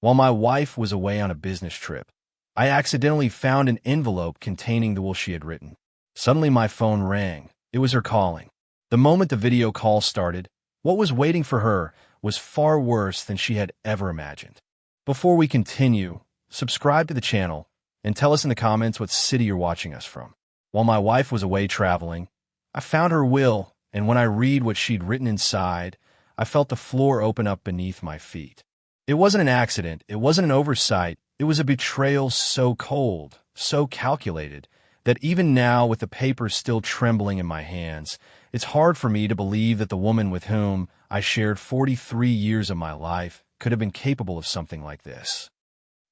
While my wife was away on a business trip, I accidentally found an envelope containing the will she had written. Suddenly my phone rang. It was her calling. The moment the video call started, what was waiting for her was far worse than she had ever imagined. Before we continue, subscribe to the channel and tell us in the comments what city you're watching us from. While my wife was away traveling, I found her will, and when I read what she'd written inside, I felt the floor open up beneath my feet. It wasn't an accident, it wasn't an oversight, it was a betrayal so cold, so calculated, that even now, with the paper still trembling in my hands, it's hard for me to believe that the woman with whom I shared 43 years of my life could have been capable of something like this.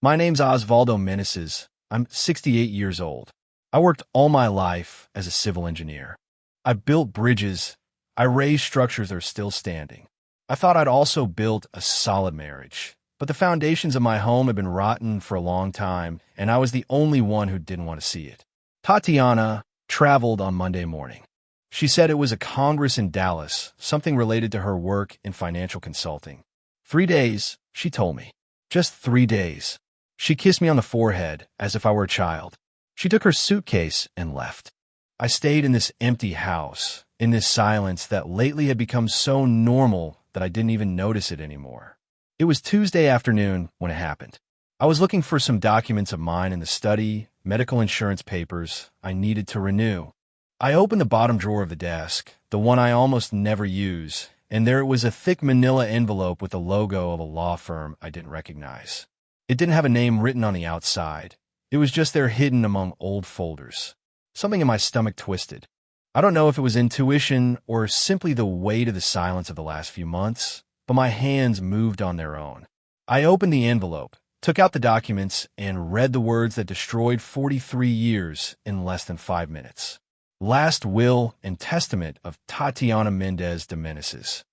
My name's Osvaldo Meneses. I'm 68 years old. I worked all my life as a civil engineer. I built bridges. I raised structures that are still standing. I thought I'd also built a solid marriage, but the foundations of my home had been rotten for a long time, and I was the only one who didn't want to see it. Tatiana traveled on Monday morning. She said it was a congress in Dallas, something related to her work in financial consulting. 3 days, she told me. Just 3 days. She kissed me on the forehead as if I were a child. She took her suitcase and left. I stayed in this empty house, in this silence that lately had become so normal that I didn't even notice it anymore. It was Tuesday afternoon when it happened. I was looking for some documents of mine in the study, medical insurance papers I needed to renew. I opened the bottom drawer of the desk, the one I almost never use, and there it was, a thick manila envelope with the logo of a law firm I didn't recognize. It didn't have a name written on the outside. It was just there hidden among old folders. Something in my stomach twisted. I don't know if it was intuition or simply the weight of the silence of the last few months, but my hands moved on their own. I opened the envelope, took out the documents, and read the words that destroyed 43 years in less than 5 minutes. Last will and testament of Tatiana Mendez de Meneses.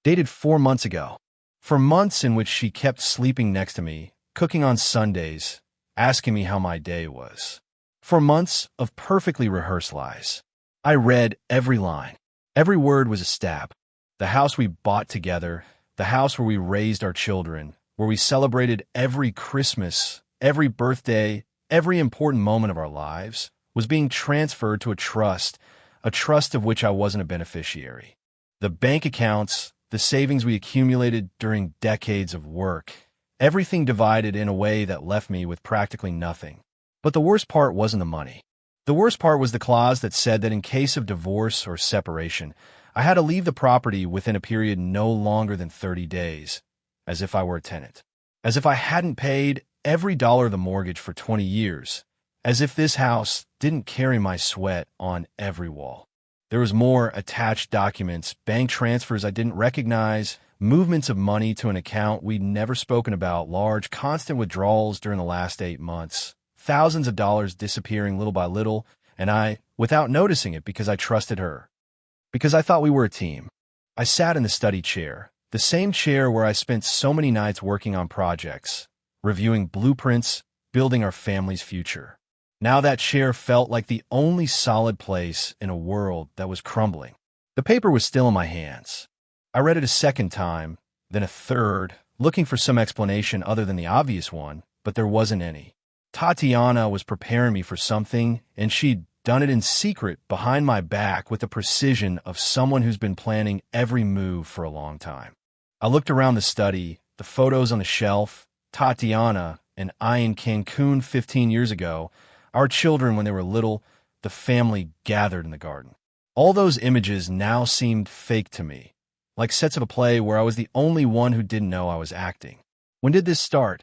Dated 4 months ago. For months in which she kept sleeping next to me, cooking on Sundays, asking me how my day was. For months of perfectly rehearsed lies. I read every line. Every word was a stab. The house we bought together, the house where we raised our children, where we celebrated every Christmas, every birthday, every important moment of our lives, was being transferred to a trust of which I wasn't a beneficiary. The bank accounts, the savings we accumulated during decades of work, everything divided in a way that left me with practically nothing. But the worst part wasn't the money. The worst part was the clause that said that in case of divorce or separation, I had to leave the property within a period no longer than 30 days, as if I were a tenant. As if I hadn't paid every dollar of the mortgage for 20 years. As if this house didn't carry my sweat on every wall. There was more: attached documents, bank transfers I didn't recognize, movements of money to an account we'd never spoken about, large, constant withdrawals during the last 8 months, thousands of dollars disappearing little by little, and I, without noticing it, because I trusted her. Because I thought we were a team. I sat in the study chair, the same chair where I spent so many nights working on projects, reviewing blueprints, building our family's future. Now that chair felt like the only solid place in a world that was crumbling. The paper was still in my hands. I read it a second time, then a third, looking for some explanation other than the obvious one, but there wasn't any. Tatiana was preparing me for something, and she'd done it in secret behind my back with the precision of someone who's been planning every move for a long time. I looked around the study, the photos on the shelf, Tatiana and I in Cancun 15 years ago, our children when they were little, the family gathered in the garden. All those images now seemed fake to me, like sets of a play where I was the only one who didn't know I was acting. When did this start?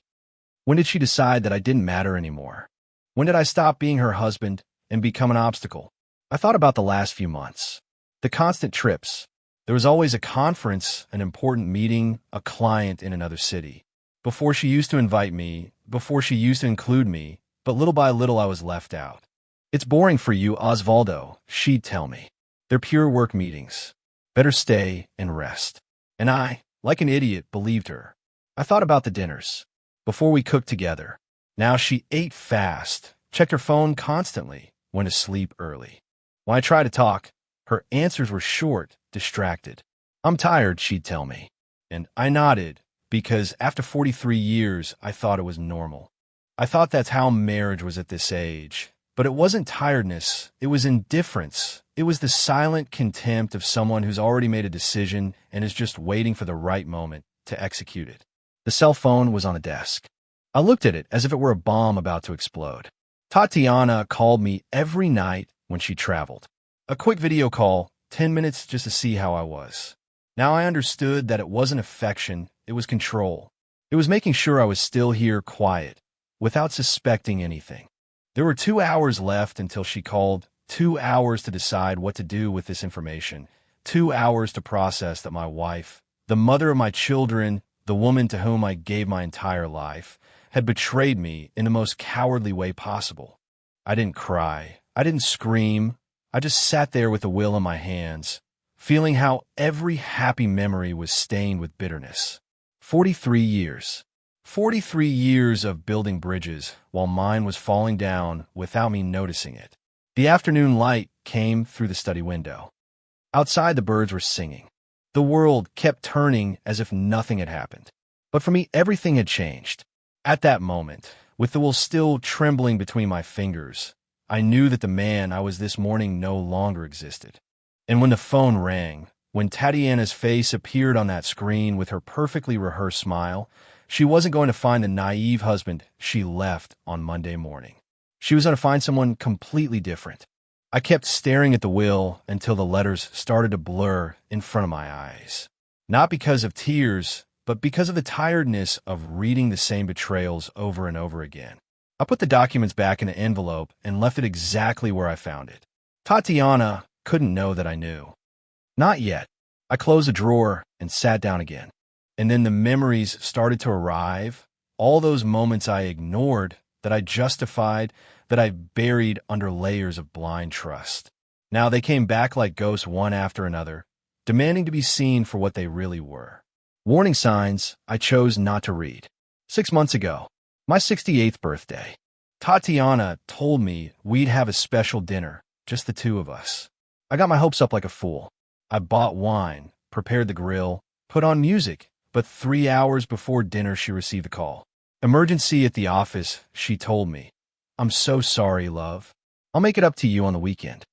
When did she decide that I didn't matter anymore? When did I stop being her husband and become an obstacle? I thought about the last few months. The constant trips. There was always a conference, an important meeting, a client in another city. Before she used to invite me, before she used to include me, but little by little I was left out. It's boring for you, Osvaldo, she'd tell me. They're pure work meetings. Better stay and rest. And I, like an idiot, believed her. I thought about the dinners. Before we cooked together. Now she ate fast, checked her phone constantly, went to sleep early. When I tried to talk, her answers were short, distracted. I'm tired, she'd tell me. And I nodded, because after 43 years, I thought it was normal. I thought that's how marriage was at this age. But it wasn't tiredness, it was indifference. It was the silent contempt of someone who's already made a decision and is just waiting for the right moment to execute it. The cell phone was on the desk. I looked at it as if it were a bomb about to explode. Tatiana called me every night when she traveled. A quick video call, 10 minutes just to see how I was. Now I understood that it wasn't affection, it was control. It was making sure I was still here quiet, without suspecting anything. There were 2 hours left until she called, 2 hours to decide what to do with this information, 2 hours to process that my wife, the mother of my children, the woman to whom I gave my entire life, had betrayed me in the most cowardly way possible. I didn't cry. I didn't scream. I just sat there with the will in my hands, feeling how every happy memory was stained with bitterness. 43 years. 43 years of building bridges while mine was falling down without me noticing it. The afternoon light came through the study window. Outside, the birds were singing. The world kept turning as if nothing had happened. But for me, everything had changed. At that moment, with the will still trembling between my fingers, I knew that the man I was this morning no longer existed. And when the phone rang, when Tatiana's face appeared on that screen with her perfectly rehearsed smile, she wasn't going to find the naive husband she left on Monday morning. She was going to find someone completely different. I kept staring at the will until the letters started to blur in front of my eyes. Not because of tears, but because of the tiredness of reading the same betrayals over and over again. I put the documents back in an envelope and left it exactly where I found it. Tatiana couldn't know that I knew. Not yet. I closed the drawer and sat down again. And then the memories started to arrive, all those moments I ignored, that I justified, that I buried under layers of blind trust. Now they came back like ghosts one after another, demanding to be seen for what they really were. Warning signs I chose not to read. 6 months ago, my 68th birthday, Tatiana told me we'd have a special dinner, just the two of us. I got my hopes up like a fool. I bought wine, prepared the grill, put on music, but 3 hours before dinner she received a call. Emergency at the office, she told me. I'm so sorry, love. I'll make it up to you on the weekend.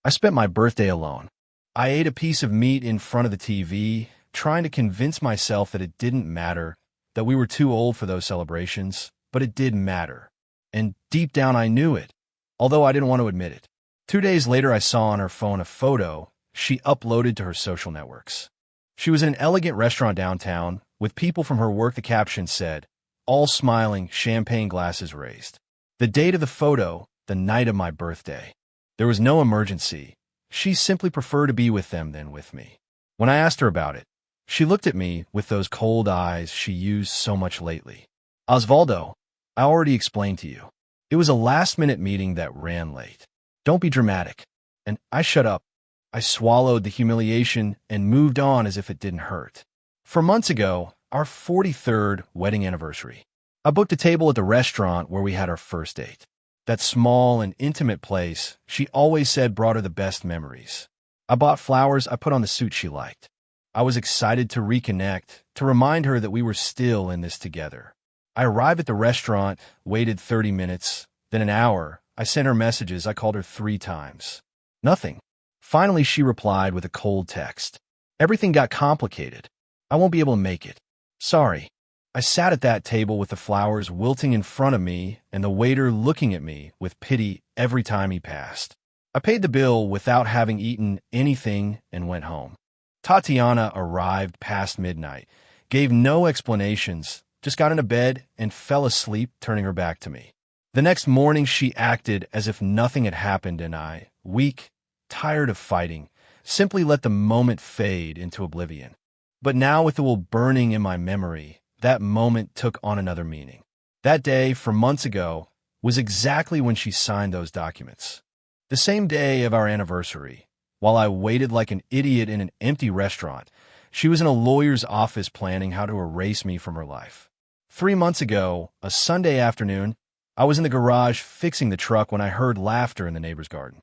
I spent my birthday alone. I ate a piece of meat in front of the TV, trying to convince myself that it didn't matter, that we were too old for those celebrations, but it did matter. And deep down I knew it, although I didn't want to admit it. 2 days later I saw on her phone a photo she uploaded to her social networks. She was in an elegant restaurant downtown, with people from her work. The caption said, all smiling, champagne glasses raised. The date of the photo, the night of my birthday. There was no emergency. She simply preferred to be with them than with me. When I asked her about it, she looked at me with those cold eyes she used so much lately. Osvaldo, I already explained to you. It was a last-minute meeting that ran late. Don't be dramatic. And I shut up. I swallowed the humiliation and moved on as if it didn't hurt. 4 months ago, our 43rd wedding anniversary, I booked a table at the restaurant where we had our first date. That small and intimate place she always said brought her the best memories. I bought flowers. I put on the suit she liked. I was excited to reconnect, to remind her that we were still in this together. I arrived at the restaurant, waited 30 minutes, then an hour. I sent her messages. I called her 3 times. Nothing. Finally, she replied with a cold text. Everything got complicated. I won't be able to make it. Sorry. I sat at that table with the flowers wilting in front of me and the waiter looking at me with pity every time he passed. I paid the bill without having eaten anything and went home. Tatiana arrived past midnight, gave no explanations, just got into bed and fell asleep, turning her back to me. The next morning, she acted as if nothing had happened, and I, weak, tired of fighting, simply let the moment fade into oblivion. But now, with the will burning in my memory, that moment took on another meaning. That day, 4 months ago, was exactly when she signed those documents. The same day of our anniversary, while I waited like an idiot in an empty restaurant, she was in a lawyer's office planning how to erase me from her life. 3 months ago, a Sunday afternoon, I was in the garage fixing the truck when I heard laughter in the neighbor's garden.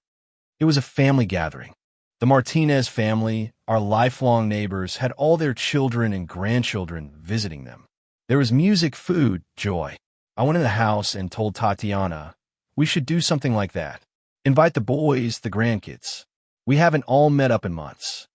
It was a family gathering. The Martinez family, our lifelong neighbors, had all their children and grandchildren visiting them. There was music, food, joy. I went in the house and told Tatiana, we should do something like that. Invite the boys, the grandkids. We haven't all met up in months.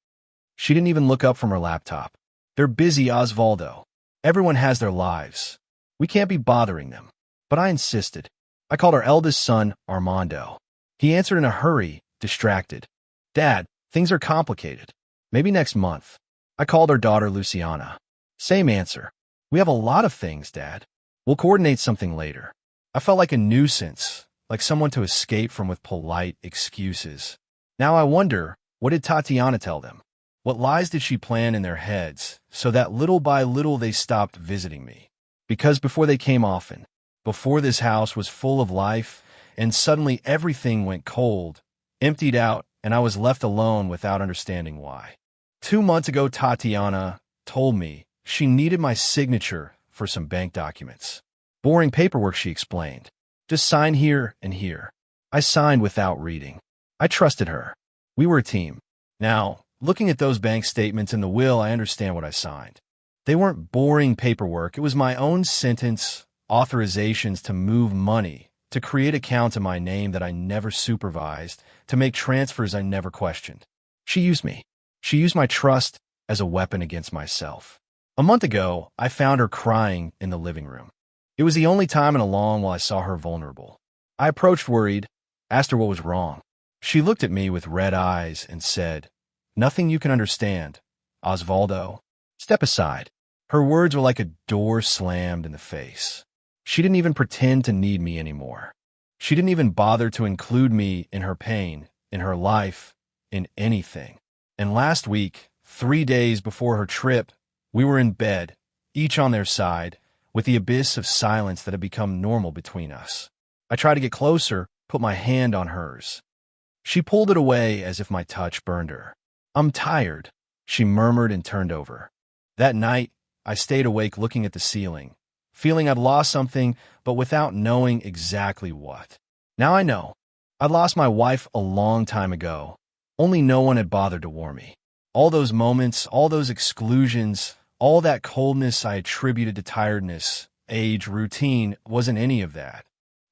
She didn't even look up from her laptop. They're busy, Osvaldo. Everyone has their lives. We can't be bothering them. But I insisted. I called our eldest son, Armando. He answered in a hurry, distracted. Dad, things are complicated. Maybe next month. I called our daughter, Luciana. Same answer. We have a lot of things, Dad. We'll coordinate something later. I felt like a nuisance, like someone to escape from with polite excuses. Now I wonder, what did Tatiana tell them? What lies did she plant in their heads so that little by little they stopped visiting me? Because before they came often, before this house was full of life, and suddenly everything went cold, emptied out, and I was left alone without understanding why. 2 months ago, Tatiana told me she needed my signature for some bank documents. Boring paperwork, she explained. Just sign here and here. I signed without reading. I trusted her. We were a team. Now, looking at those bank statements and the will, I understand what I signed. They weren't boring paperwork. It was my own sentence, authorizations to move money, to create accounts in my name that I never supervised, to make transfers I never questioned. She used me. She used my trust as a weapon against myself. A month ago, I found her crying in the living room. It was the only time in a long while I saw her vulnerable. I approached worried, asked her what was wrong. She looked at me with red eyes and said, "Nothing you can understand, Osvaldo. Step aside." Her words were like a door slammed in the face. She didn't even pretend to need me anymore. She didn't even bother to include me in her pain, in her life, in anything. And last week, 3 days before her trip, we were in bed, each on their side, with the abyss of silence that had become normal between us. I tried to get closer, put my hand on hers. She pulled it away as if my touch burned her. "I'm tired," she murmured and turned over. That night, I stayed awake looking at the ceiling, feeling I'd lost something, but without knowing exactly what. Now I know. I'd lost my wife a long time ago. Only no one had bothered to warn me. All those moments, all those exclusions, all that coldness I attributed to tiredness, age, routine, wasn't any of that.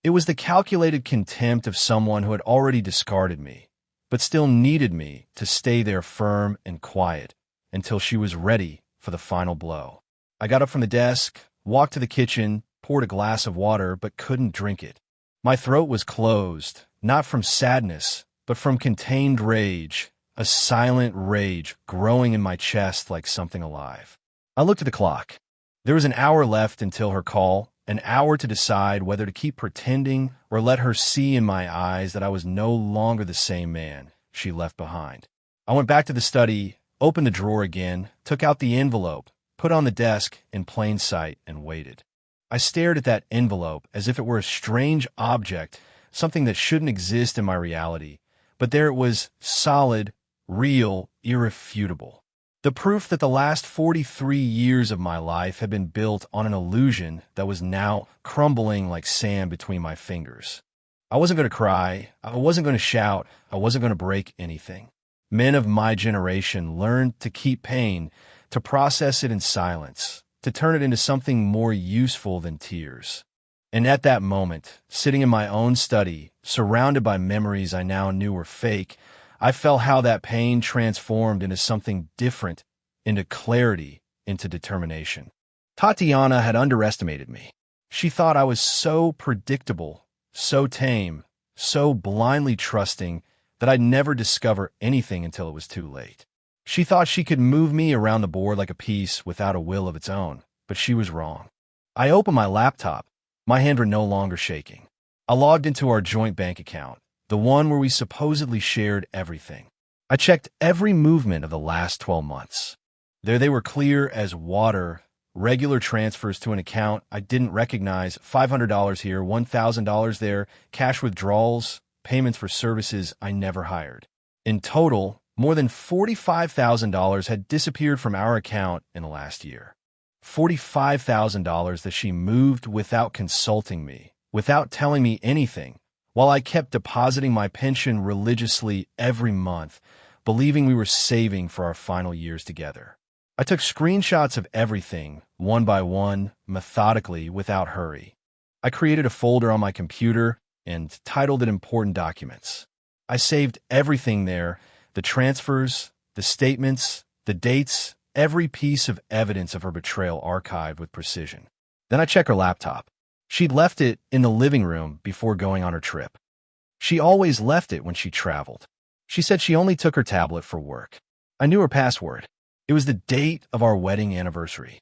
It was the calculated contempt of someone who had already discarded me, but still needed me to stay there firm and quiet until she was ready for the final blow. I got up from the desk, walked to the kitchen, poured a glass of water, but couldn't drink it. My throat was closed, not from sadness, but from contained rage, a silent rage growing in my chest like something alive. I looked at the clock. There was an hour left until her call, an hour to decide whether to keep pretending or let her see in my eyes that I was no longer the same man she left behind. I went back to the study, opened the drawer again, took out the envelope, put on the desk in plain sight, and waited. I stared at that envelope as if it were a strange object, something that shouldn't exist in my reality. But there it was, solid, real, irrefutable. The proof that the last 43 years of my life had been built on an illusion that was now crumbling like sand between my fingers. I wasn't going to cry. I wasn't going to shout. I wasn't going to break anything. Men of my generation learned to keep pain, to process it in silence, to turn it into something more useful than tears. And at that moment, sitting in my own study, surrounded by memories I now knew were fake, I felt how that pain transformed into something different, into clarity, into determination. Tatiana had underestimated me. She thought I was so predictable, so tame, so blindly trusting that I'd never discover anything until it was too late. She thought she could move me around the board like a piece without a will of its own, but she was wrong. I opened my laptop. My hands were no longer shaking. I logged into our joint bank account, the one where we supposedly shared everything. I checked every movement of the last 12 months. There they were, clear as water, regular transfers to an account I didn't recognize, $500 here, $1,000 there, cash withdrawals, payments for services I never hired. In total, more than $45,000 had disappeared from our account in the last year. $45,000 that she moved without consulting me, without telling me anything, while I kept depositing my pension religiously every month, believing we were saving for our final years together. I took screenshots of everything, one by one, methodically, without hurry. I created a folder on my computer and titled it Important Documents. I saved everything there, the transfers, the statements, the dates, every piece of evidence of her betrayal archived with precision. Then I checked her laptop. She'd left it in the living room before going on her trip. She always left it when she traveled. She said she only took her tablet for work. I knew her password. It was the date of our wedding anniversary.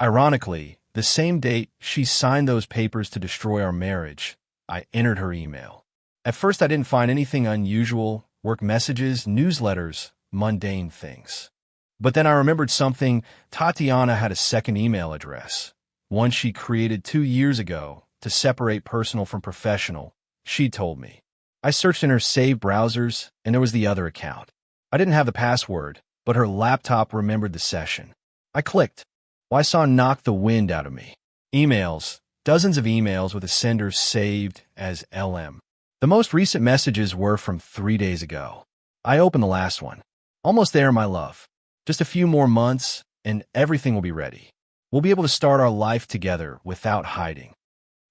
Ironically, the same date she signed those papers to destroy our marriage. I entered her email. At first, I didn't find anything unusual, work messages, newsletters, mundane things. But then I remembered something. Tatiana had a second email address, one she created 2 years ago to separate personal from professional, she told me. I searched in her saved browsers, and there was the other account. I didn't have the password, but her laptop remembered the session. I clicked. Well, I saw knock the wind out of me. Emails, dozens of emails with the senders saved as LM. The most recent messages were from 3 days ago. I opened the last one. Almost there, my love. Just a few more months, and everything will be ready. We'll be able to start our life together without hiding.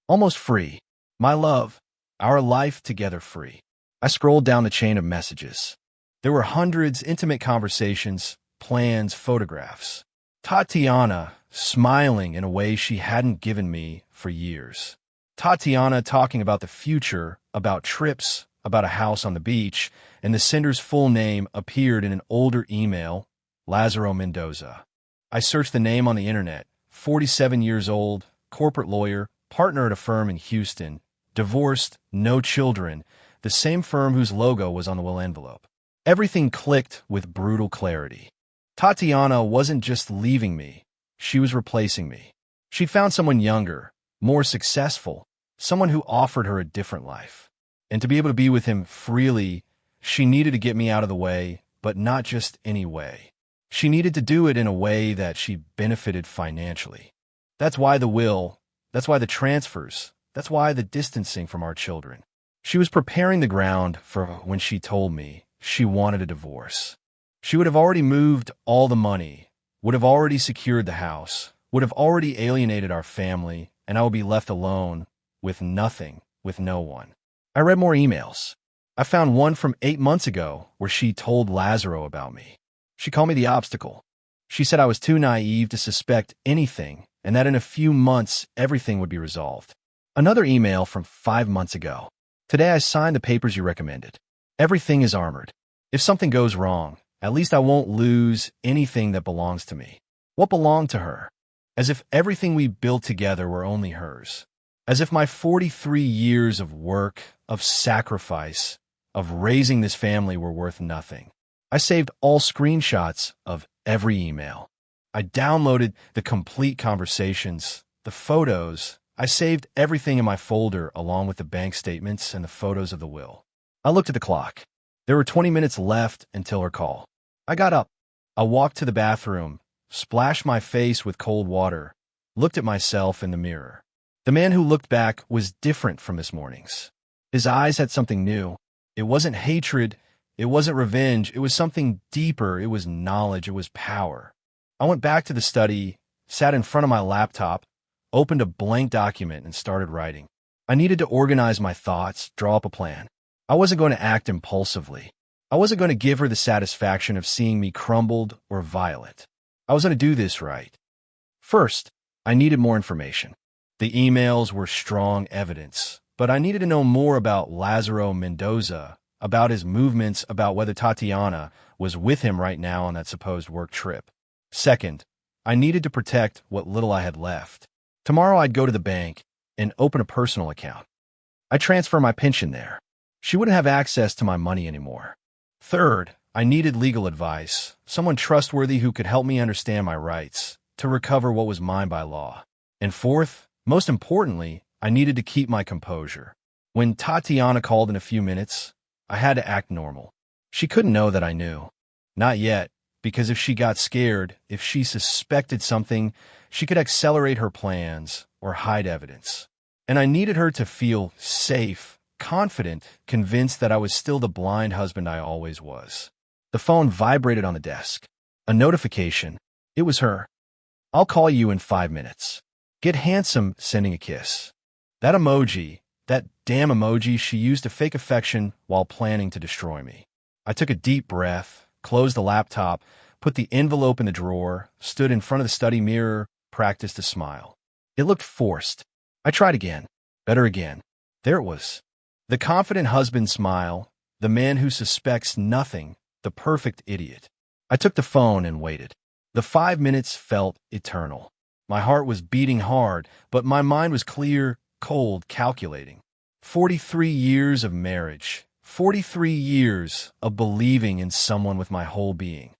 Almost free. My love, our life together free. I scrolled down the chain of messages. There were hundreds, intimate conversations, plans, photographs. Tatiana smiling in a way she hadn't given me for years. Tatiana talking about the future, about trips, about a house on the beach, and the sender's full name appeared in an older email, Lazaro Mendoza. I searched the name on the internet, 47 years old, corporate lawyer, partner at a firm in Houston, divorced, no children, the same firm whose logo was on the will envelope. Everything clicked with brutal clarity. Tatiana wasn't just leaving me, she was replacing me. She'd found someone younger, more successful, someone who offered her a different life. And to be able to be with him freely, she needed to get me out of the way, but not just any way. She needed to do it in a way that she benefited financially. That's why the will, that's why the transfers, that's why the distancing from our children. She was preparing the ground for when she told me she wanted a divorce. She would have already moved all the money, would have already secured the house, would have already alienated our family, and I would be left alone, with nothing, with no one. I read more emails. I found one from 8 months ago where she told Lazaro about me. She called me the obstacle. She said I was too naive to suspect anything and that in a few months everything would be resolved. Another email from 5 months ago. Today I signed the papers you recommended. Everything is armored. If something goes wrong, at least I won't lose anything that belongs to me. What belonged to her? As if everything we built together were only hers. As if my 43 years of work, of sacrifice, of raising this family were worth nothing. I saved all screenshots of every email. I downloaded the complete conversations, the photos. I saved everything in my folder along with the bank statements and the photos of the will. I looked at the clock. There were 20 minutes left until her call. I got up. I walked to the bathroom, splashed my face with cold water, looked at myself in the mirror. The man who looked back was different from this morning's. His eyes had something new. It wasn't hatred. It wasn't revenge. It was something deeper. It was knowledge. It was power. I went back to the study, sat in front of my laptop, opened a blank document, and started writing. I needed to organize my thoughts, draw up a plan. I wasn't going to act impulsively. I wasn't going to give her the satisfaction of seeing me crumbled or violent. I was going to do this right. First, I needed more information. The emails were strong evidence, but I needed to know more about Lazaro Mendoza, about his movements, about whether Tatiana was with him right now on that supposed work trip. Second, I needed to protect what little I had left. Tomorrow I'd go to the bank and open a personal account. I'd transfer my pension there. She wouldn't have access to my money anymore. Third, I needed legal advice, someone trustworthy who could help me understand my rights, to recover what was mine by law. And fourth, most importantly, I needed to keep my composure. When Tatiana called in a few minutes, I had to act normal. She couldn't know that I knew. Not yet, because if she got scared, if she suspected something, she could accelerate her plans or hide evidence. And I needed her to feel safe, confident, convinced that I was still the blind husband I always was. The phone vibrated on the desk. A notification. It was her. I'll call you in 5 minutes. Get handsome, sending a kiss. That emoji, that damn emoji she used to fake affection while planning to destroy me. I took a deep breath, closed the laptop, put the envelope in the drawer, stood in front of the study mirror, practiced a smile. It looked forced. I tried again. Better again. There it was. The confident husband smile, the man who suspects nothing, the perfect idiot. I took the phone and waited. The 5 minutes felt eternal. My heart was beating hard, but my mind was clear, cold, calculating. 43 years of marriage. 43 years of believing in someone with my whole being.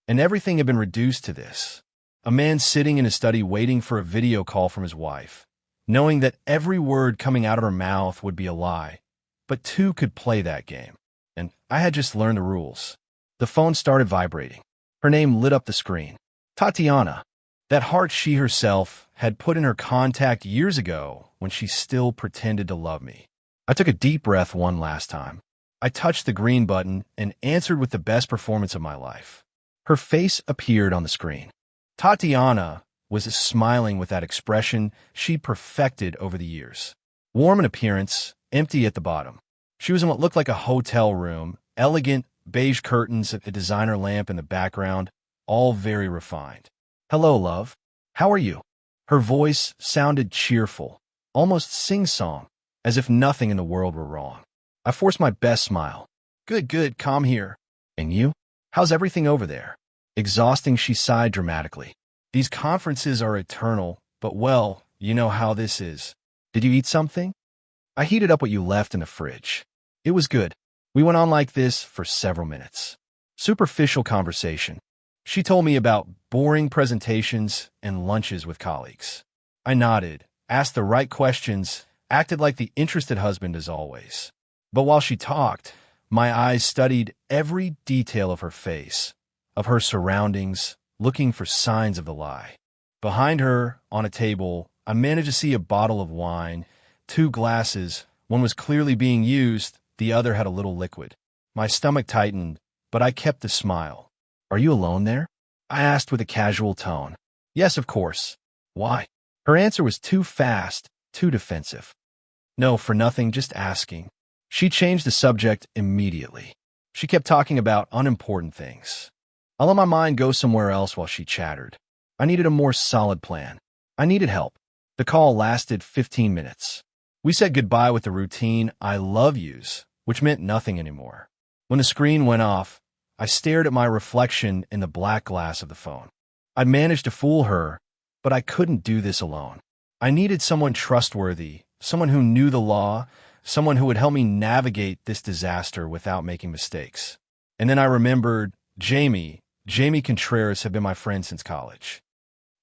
And everything had been reduced to this. A man sitting in his study waiting for a video call from his wife, knowing that every word coming out of her mouth would be a lie. But two could play that game. And I had just learned the rules. The phone started vibrating. Her name lit up the screen. Tatiana. That heart she herself had put in her contact years ago when she still pretended to love me. I took a deep breath one last time. I touched the green button and answered with the best performance of my life. Her face appeared on the screen. Tatiana was smiling with that expression she perfected over the years. Warm in appearance, empty at the bottom. She was in what looked like a hotel room, elegant beige curtains, a designer lamp in the background, all very refined. Hello, love. How are you? Her voice sounded cheerful, almost sing-song, as if nothing in the world were wrong. I forced my best smile. Good, calm here. And you? How's everything over there? Exhausting, she sighed dramatically. These conferences are eternal, but well, you know how this is. Did you eat something? I heated up what you left in the fridge. It was good. We went on like this for several minutes. Superficial conversation. She told me about boring presentations and lunches with colleagues. I nodded, asked the right questions, acted like the interested husband as always. But while she talked, my eyes studied every detail of her face, of her surroundings, looking for signs of the lie. Behind her, on a table, I managed to see a bottle of wine, 2 glasses. One was clearly being used, the other had a little liquid. My stomach tightened, but I kept the smile. Are you alone there? I asked with a casual tone. Yes, of course. Why? Her answer was too fast, too defensive. No, for nothing, just asking. She changed the subject immediately. She kept talking about unimportant things. I let my mind go somewhere else while she chattered. I needed a more solid plan. I needed help. The call lasted 15 minutes. We said goodbye with the routine I love yous, which meant nothing anymore. When the screen went off, I stared at my reflection in the black glass of the phone. I'd managed to fool her, but I couldn't do this alone. I needed someone trustworthy, someone who knew the law, someone who would help me navigate this disaster without making mistakes. And then I remembered Jamie Contreras had been my friend since college.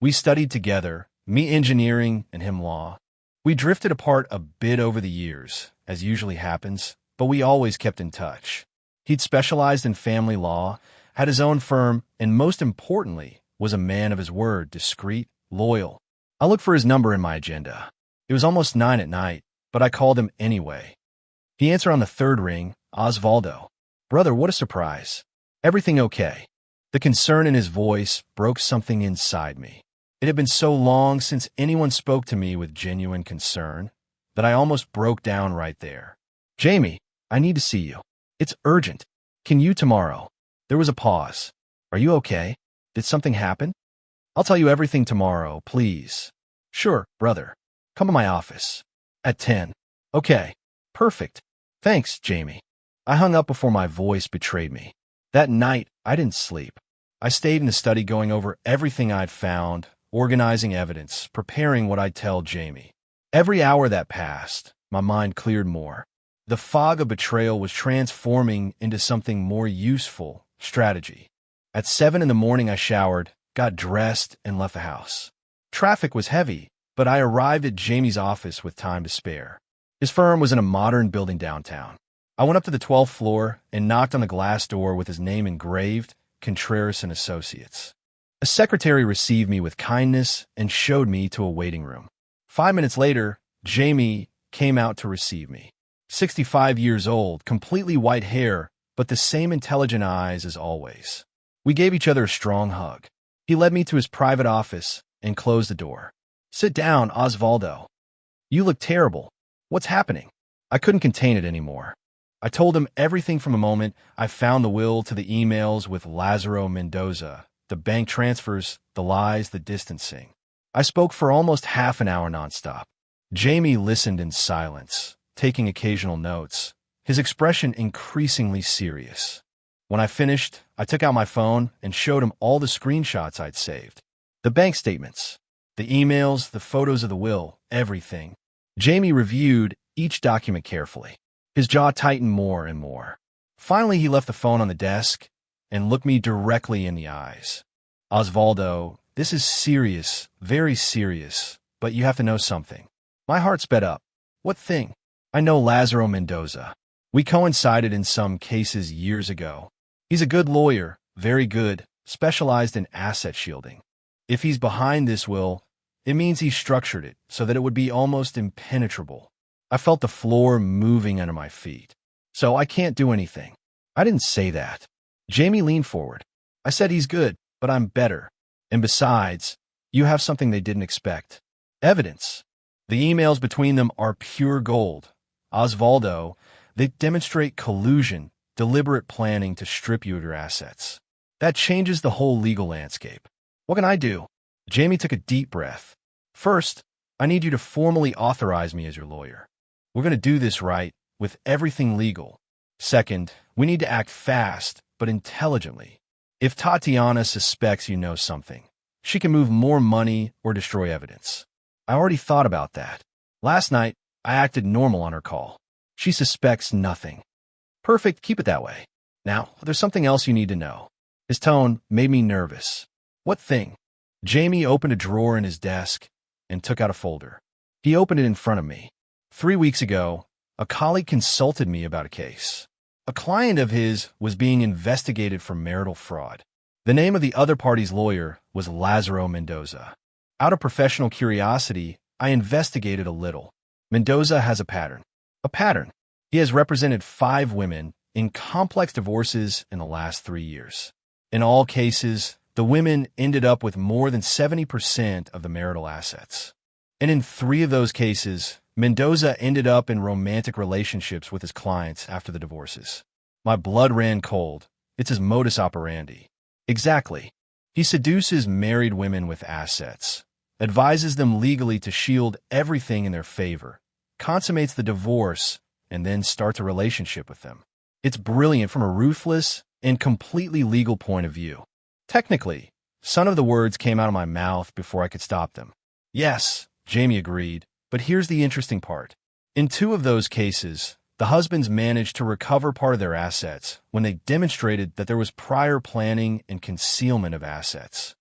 We studied together, me engineering and him law. We drifted apart a bit over the years, as usually happens, but we always kept in touch. He'd specialized in family law, had his own firm, and most importantly, was a man of his word, discreet, loyal. I looked for his number in my agenda. It was almost 9 at night, but I called him anyway. He answered on the 3rd ring, Osvaldo. Brother, what a surprise. Everything okay? The concern in his voice broke something inside me. It had been so long since anyone spoke to me with genuine concern that I almost broke down right there. Jamie, I need to see you. It's urgent. Can you tomorrow? There was a pause. Are you okay? Did something happen? I'll tell you everything tomorrow, please. Sure, brother. Come to my office. At 10. Okay. Perfect. Thanks, Jamie. I hung up before my voice betrayed me. That night, I didn't sleep. I stayed in the study going over everything I'd found, organizing evidence, preparing what I'd tell Jamie. Every hour that passed, my mind cleared more. The fog of betrayal was transforming into something more useful, strategy. At 7 in the morning, I showered, got dressed, and left the house. Traffic was heavy, but I arrived at Jamie's office with time to spare. His firm was in a modern building downtown. I went up to the 12th floor and knocked on the glass door with his name engraved, Contreras and Associates. A secretary received me with kindness and showed me to a waiting room. 5 minutes later, Jamie came out to receive me. 65 years old, completely white hair, but the same intelligent eyes as always. We gave each other a strong hug. He led me to his private office and closed the door. "Sit down, Osvaldo. You look terrible. What's happening?" I couldn't contain it anymore. I told him everything from the moment I found the will to the emails with Lazaro Mendoza, the bank transfers, the lies, the distancing. I spoke for almost half an hour nonstop. Jamie listened in silence, taking occasional notes, his expression increasingly serious. When I finished, I took out my phone and showed him all the screenshots I'd saved. The bank statements, the emails, the photos of the will, everything. Jamie reviewed each document carefully. His jaw tightened more and more. Finally, he left the phone on the desk and looked me directly in the eyes. "Osvaldo, this is serious, very serious, but you have to know something." My heart sped up. "What thing?" "I know Lazaro Mendoza. We coincided in some cases years ago. He's a good lawyer, very good, specialized in asset shielding. If he's behind this will, it means he structured it so that it would be almost impenetrable." I felt the floor moving under my feet. "So I can't do anything." "I didn't say that." Jamie leaned forward. "I said he's good, but I'm better. And besides, you have something they didn't expect. Evidence. The emails between them are pure gold. Osvaldo, they demonstrate collusion, deliberate planning to strip you of your assets. That changes the whole legal landscape. What can I do?" Jamie took a deep breath. "First, I need you to formally authorize me as your lawyer. We're going to do this right, with everything legal. Second, we need to act fast, but intelligently. If Tatiana suspects you know something, she can move more money or destroy evidence. I already thought about that. Last night, I acted normal on her call. She suspects nothing." "Perfect, keep it that way. Now, there's something else you need to know." His tone made me nervous. "What thing?" Jamie opened a drawer in his desk and took out a folder. He opened it in front of me. 3 weeks ago, a colleague consulted me about a case. A client of his was being investigated for marital fraud. The name of the other party's lawyer was Lazaro Mendoza. Out of professional curiosity, I investigated a little. Mendoza has a pattern. A pattern. He has represented 5 women in complex divorces in the last 3 years. In all cases, the women ended up with more than 70% of the marital assets. And in 3 of those cases, Mendoza ended up in romantic relationships with his clients after the divorces. My blood ran cold. It's his modus operandi. Exactly. He seduces married women with assets, advises them legally to shield everything in their favor, consummates the divorce, and then starts a relationship with them. It's brilliant from a ruthless and completely legal point of view. Technically, some of the words came out of my mouth before I could stop them. "Yes," Jamie agreed. "But here's the interesting part. In 2 of those cases, the husbands managed to recover part of their assets when they demonstrated that there was prior planning and concealment of assets.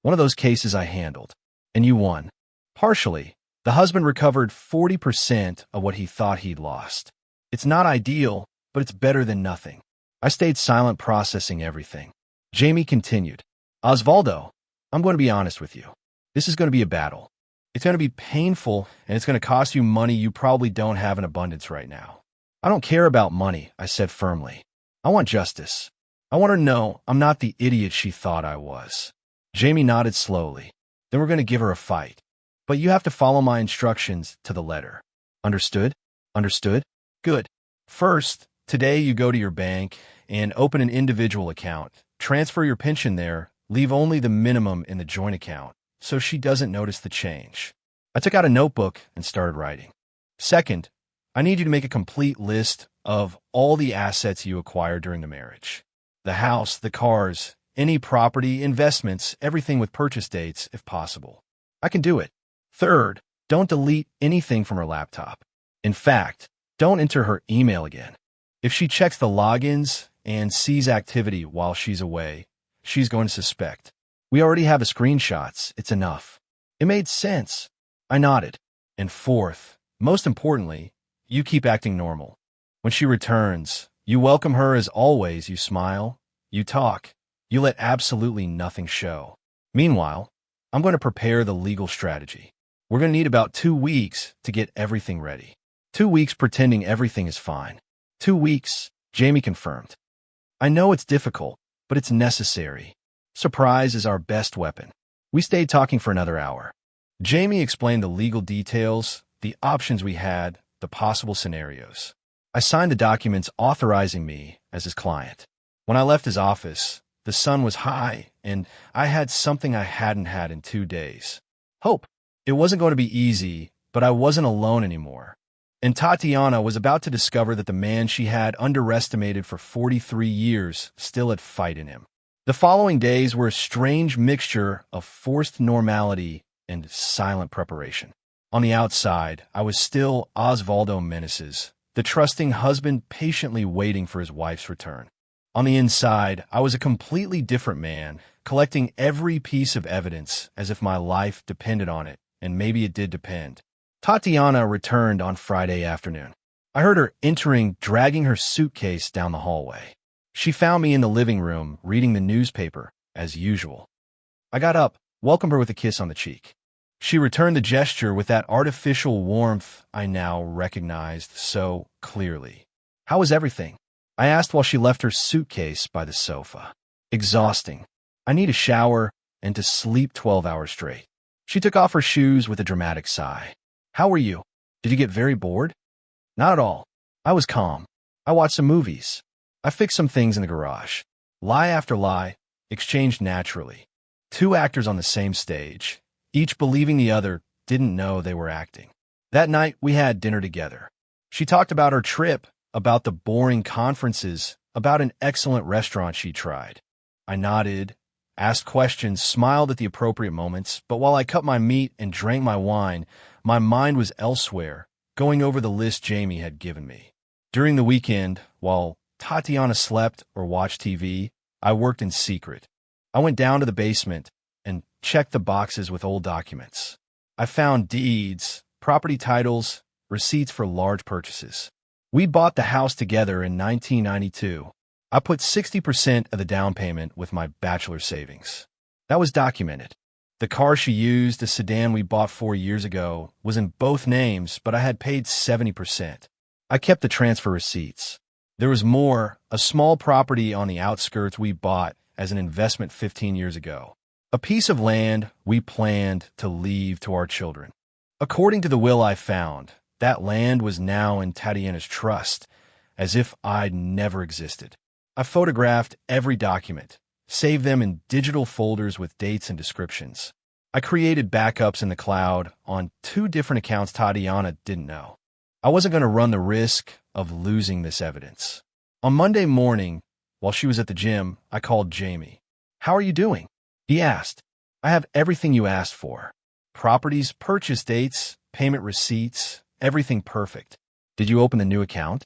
One of those cases I handled, and you won. Partially, the husband recovered 40% of what he thought he'd lost. It's not ideal, but it's better than nothing." I stayed silent, processing everything. Jamie continued. "Osvaldo, I'm going to be honest with you. This is going to be a battle. It's going to be painful, and it's going to cost you money you probably don't have in abundance right now." "I don't care about money," I said firmly. "I want justice. I want her to know I'm not the idiot she thought I was." Jamie nodded slowly. "Then we're going to give her a fight. But you have to follow my instructions to the letter." "Understood?" "Understood." "Good. First, today you go to your bank and open an individual account. Transfer your pension there. Leave only the minimum in the joint account, so she doesn't notice the change." I took out a notebook and started writing. "Second, I need you to make a complete list of all the assets you acquired during the marriage. The house, the cars, any property, investments, everything with purchase dates, if possible." "I can do it." "Third, don't delete anything from her laptop. In fact, don't enter her email again. If she checks the logins and sees activity while she's away, she's going to suspect. We already have the screenshots. It's enough." It made sense. I nodded. "And fourth, most importantly, you keep acting normal. When she returns, you welcome her as always, you smile, you talk, you let absolutely nothing show. Meanwhile, I'm going to prepare the legal strategy. We're going to need about 2 weeks to get everything ready. 2 weeks pretending everything is fine." 2 weeks, Jamie confirmed. I know it's difficult, but it's necessary. Surprise is our best weapon. We stayed talking for another hour. Jamie explained the legal details, the options we had, the possible scenarios. I signed the documents authorizing me as his client. When I left his office, the sun was high, and I had something I hadn't had in 2 days. Hope. It wasn't going to be easy, but I wasn't alone anymore. And Tatiana was about to discover that the man she had underestimated for 43 years still had fight in him. The following days were a strange mixture of forced normality and silent preparation. On the outside, I was still Osvaldo Meneses, the trusting husband patiently waiting for his wife's return. On the inside, I was a completely different man, collecting every piece of evidence as if my life depended on it, and maybe it did depend. Tatiana returned on Friday afternoon. I heard her entering, dragging her suitcase down the hallway. She found me in the living room, reading the newspaper, as usual. I got up, welcomed her with a kiss on the cheek. She returned the gesture with that artificial warmth I now recognized so clearly. How was everything? I asked while she left her suitcase by the sofa. Exhausting. I need a shower and to sleep 12 hours straight. She took off her shoes with a dramatic sigh. How were you? Did you get very bored? Not at all. I was calm. I watched some movies. I fixed some things in the garage. Lie after lie, exchanged naturally. 2 actors on the same stage, each believing the other didn't know they were acting. That night, we had dinner together. She talked about her trip, about the boring conferences, about an excellent restaurant she tried. I nodded, asked questions, smiled at the appropriate moments, but while I cut my meat and drank my wine, my mind was elsewhere, going over the list Jamie had given me. During the weekend, while Tatiana slept or watched TV, I worked in secret. I went down to the basement and checked the boxes with old documents. I found deeds, property titles, receipts for large purchases. We bought the house together in 1992. I put 60% of the down payment with my bachelor savings. That was documented. The car she used, a sedan we bought 4 years ago, was in both names, but I had paid 70%. I kept the transfer receipts. There was more, a small property on the outskirts we bought as an investment 15 years ago. A piece of land we planned to leave to our children. According to the will I found, that land was now in Tatiana's trust, as if I'd never existed. I photographed every document, saved them in digital folders with dates and descriptions. I created backups in the cloud on 2 different accounts Tatiana didn't know. I wasn't going to run the risk of losing this evidence. On Monday morning, while she was at the gym, I called Jamie. How are you doing? He asked. I have everything you asked for. Properties, purchase dates, payment receipts, everything perfect. Did you open the new account?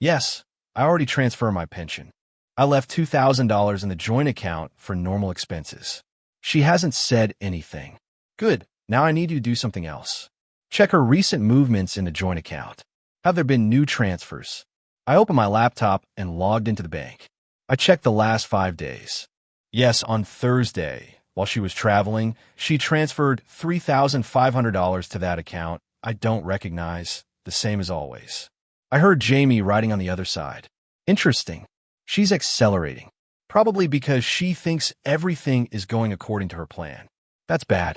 Yes, I already transferred my pension. I left $2,000 in the joint account for normal expenses. She hasn't said anything. Good, now I need you to do something else. Check her recent movements in the joint account. Have there been new transfers? I opened my laptop and logged into the bank. I checked the last 5 days. Yes, on Thursday, while she was traveling, she transferred $3,500 to that account I don't recognize, the same as always. I heard Jamie writing on the other side. Interesting. She's accelerating. Probably because she thinks everything is going according to her plan. That's bad.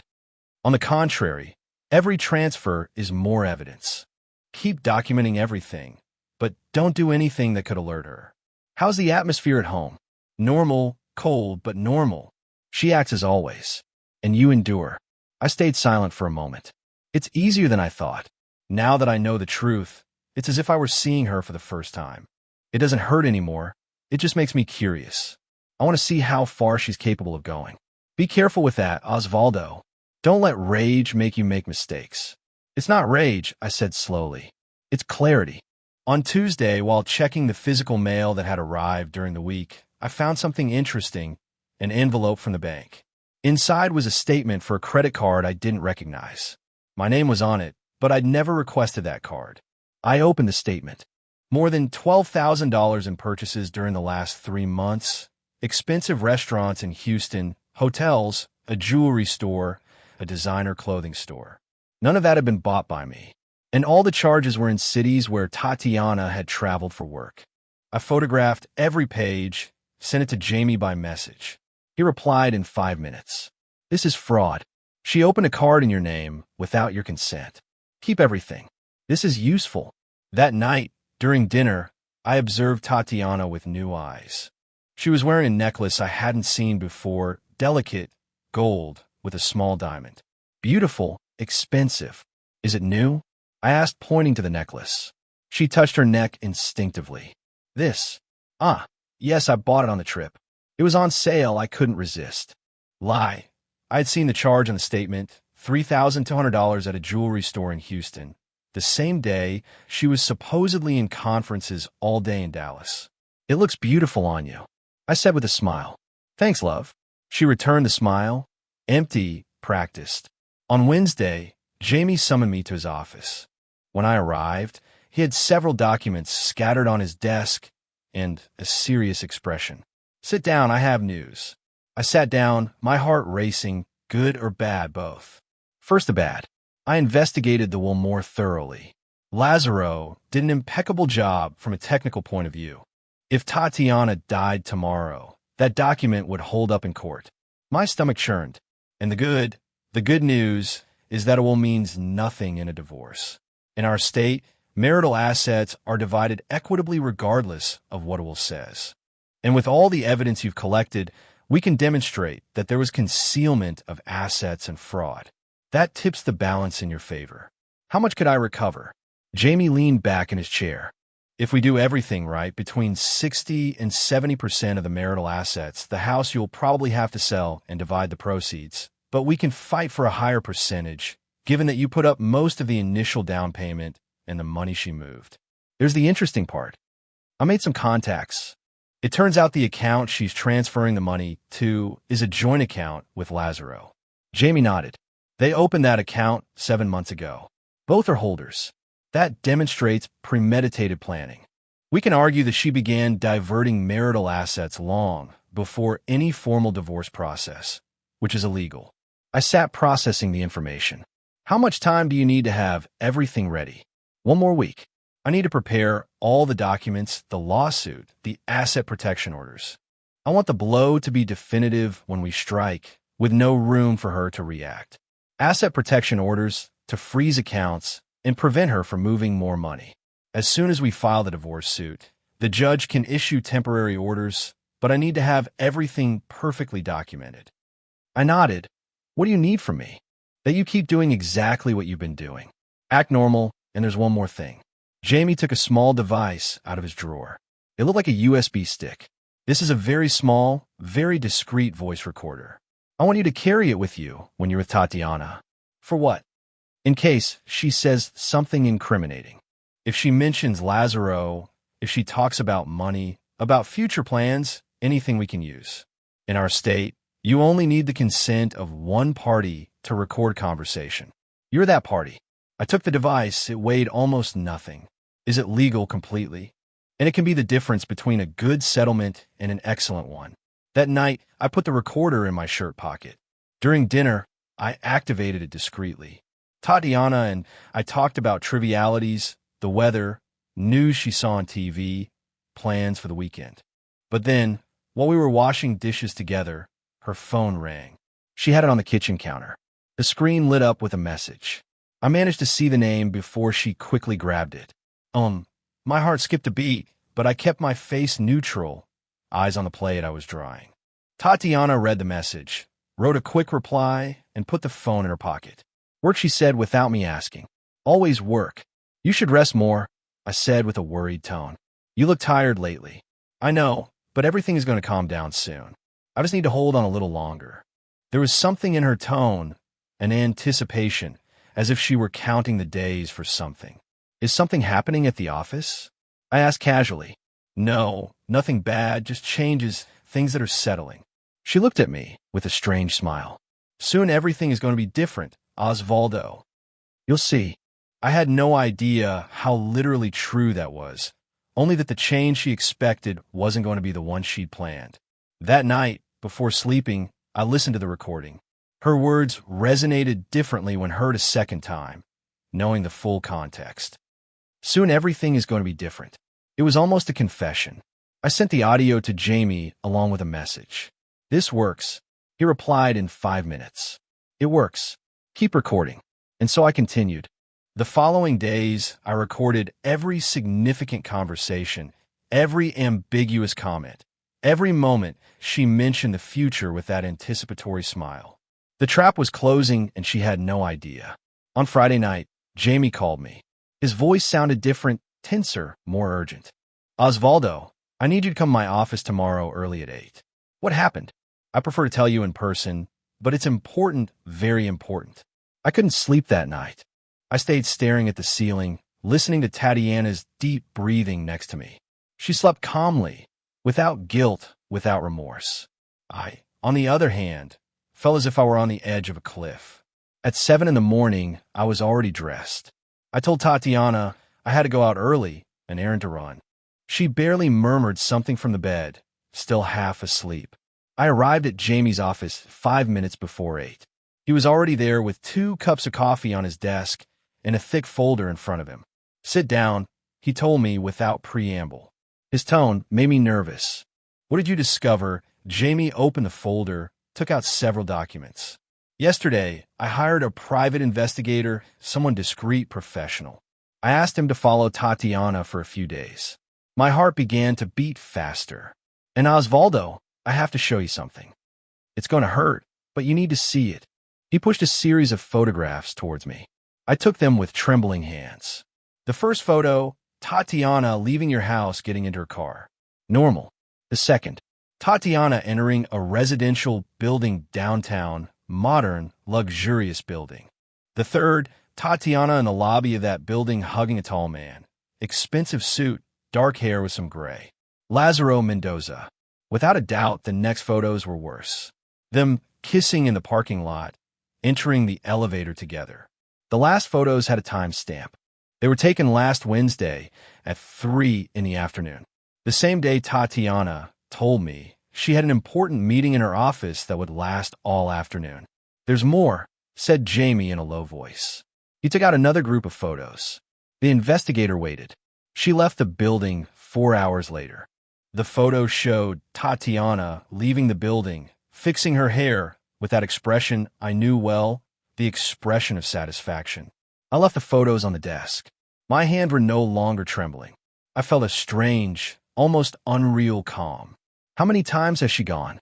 On the contrary, every transfer is more evidence. Keep documenting everything, but don't do anything that could alert her. How's the atmosphere at home? Normal, cold, but normal. She acts as always. And you endure. I stayed silent for a moment. It's easier than I thought. Now that I know the truth, it's as if I were seeing her for the first time. It doesn't hurt anymore. It just makes me curious. I want to see how far she's capable of going. Be careful with that, Osvaldo. Don't let rage make you make mistakes. It's not rage, I said slowly. It's clarity. On Tuesday, while checking the physical mail that had arrived during the week, I found something interesting, an envelope from the bank. Inside was a statement for a credit card I didn't recognize. My name was on it, but I'd never requested that card. I opened the statement. More than $12,000 in purchases during the last 3 months, expensive restaurants in Houston, hotels, a jewelry store, a designer clothing store. None of that had been bought by me, and all the charges were in cities where Tatiana had traveled for work. I photographed every page, sent it to Jamie by message. He replied in 5 minutes. This is fraud. She opened a card in your name without your consent. Keep everything. This is useful. That night, during dinner, I observed Tatiana with new eyes. She was wearing a necklace I hadn't seen before, delicate, gold, with a small diamond. Beautiful, expensive. Is it new? I asked, pointing to the necklace. She touched her neck instinctively. This. Yes, I bought it on the trip. It was on sale, I couldn't resist. Lie. I had seen the charge on the statement, $3,200 at a jewelry store in Houston. The same day, she was supposedly in conferences all day in Dallas. It looks beautiful on you, I said with a smile. Thanks, love. She returned the smile. Empty, practiced. On Wednesday, Jamie summoned me to his office. When I arrived, he had several documents scattered on his desk and a serious expression. Sit down, I have news. I sat down, my heart racing, good or bad, both. First the bad. I investigated the will more thoroughly. Lazaro did an impeccable job from a technical point of view. If Tatiana died tomorrow, that document would hold up in court. My stomach churned. And the good news is that a will means nothing in a divorce. In our state, marital assets are divided equitably regardless of what a will says. And with all the evidence you've collected, we can demonstrate that there was concealment of assets and fraud. That tips the balance in your favor. How much could I recover? Jamie leaned back in his chair. If we do everything right, between 60 and 70% of the marital assets, the house you'll probably have to sell and divide the proceeds. But we can fight for a higher percentage, given that you put up most of the initial down payment and the money she moved. There's the interesting part. I made some contacts. It turns out the account she's transferring the money to is a joint account with Lazaro. Jamie nodded. They opened that account 7 months ago. Both are holders. That demonstrates premeditated planning. We can argue that she began diverting marital assets long before any formal divorce process, which is illegal. I sat processing the information. How much time do you need to have everything ready? 1 more week. I need to prepare all the documents, the lawsuit, the asset protection orders. I want the blow to be definitive when we strike, with no room for her to react. Asset protection orders to freeze accounts and prevent her from moving more money. As soon as we file the divorce suit, the judge can issue temporary orders, but I need to have everything perfectly documented. I nodded. What do you need from me? That you keep doing exactly what you've been doing. Act normal, and there's one more thing. Jamie took a small device out of his drawer. It looked like a USB stick. This is a very small, very discreet voice recorder. I want you to carry it with you when you're with Tatiana. For what? In case she says something incriminating. If she mentions Lazaro, if she talks about money, about future plans, anything we can use. In our state, you only need the consent of one party to record conversation. You're that party. I took the device. It weighed almost nothing. Is it legal completely? And it can be the difference between a good settlement and an excellent one. That night, I put the recorder in my shirt pocket. During dinner, I activated it discreetly. Tatiana and I talked about trivialities, the weather, news she saw on TV, plans for the weekend. But then, while we were washing dishes together, her phone rang. She had it on the kitchen counter. The screen lit up with a message. I managed to see the name before she quickly grabbed it. My heart skipped a beat, but I kept my face neutral, eyes on the plate I was drying. Tatiana read the message, wrote a quick reply, and put the phone in her pocket. Work, she said without me asking. Always work. You should rest more, I said with a worried tone. You look tired lately. I know, but everything is going to calm down soon. I just need to hold on a little longer. There was something in her tone, an anticipation, as if she were counting the days for something. Is something happening at the office? I asked casually. No, nothing bad, just changes, things that are settling. She looked at me with a strange smile. Soon everything is going to be different, Osvaldo. You'll see. I had no idea how literally true that was, only that the change she expected wasn't going to be the one she'd planned. That night, before sleeping, I listened to the recording. Her words resonated differently when heard a second time, knowing the full context. Soon everything is going to be different. It was almost a confession. I sent the audio to Jamie along with a message. "This works." He replied in 5 minutes. "It works. Keep recording." And so I continued. The following days, I recorded every significant conversation, every ambiguous comment, every moment she mentioned the future with that anticipatory smile. The trap was closing, and she had no idea. On Friday night, Jamie called me. His voice sounded different, tenser, more urgent. "Osvaldo, I need you to come to my office tomorrow early at 8. "What happened?" "I prefer to tell you in person, but it's important, very important." I couldn't sleep that night. I stayed staring at the ceiling, listening to Tatiana's deep breathing next to me. She slept calmly, without guilt, without remorse. I, on the other hand, felt as if I were on the edge of a cliff. At 7 in the morning, I was already dressed. I told Tatiana I had to go out early, an errand to run. She barely murmured something from the bed, still half asleep. I arrived at Jamie's office 5 minutes before 8. He was already there with 2 cups of coffee on his desk and a thick folder in front of him. "Sit down," he told me without preamble. His tone made me nervous. "What did you discover?" Jamie opened the folder, took out several documents. "Yesterday, I hired a private investigator, someone discreet, professional. I asked him to follow Tatiana for a few days. My heart began to beat faster. And Osvaldo, I have to show you something. It's going to hurt, but you need to see it." He pushed a series of photographs towards me. I took them with trembling hands. The first photo, Tatiana leaving your house getting into her car. Normal. The second, Tatiana entering a residential building downtown, modern, luxurious building. The third, Tatiana in the lobby of that building hugging a tall man. Expensive suit, dark hair with some gray. Lazaro Mendoza. Without a doubt, the next photos were worse. Them kissing in the parking lot, entering the elevator together. The last photos had a timestamp. They were taken last Wednesday at 3 in the afternoon. The same day Tatiana told me she had an important meeting in her office that would last all afternoon. "There's more," said Jamie in a low voice. He took out another group of photos. The investigator waited. She left the building 4 hours later. The photo showed Tatiana leaving the building, fixing her hair with that expression I knew well, the expression of satisfaction. I left the photos on the desk. My hands were no longer trembling. I felt a strange, almost unreal calm. How many times has she gone?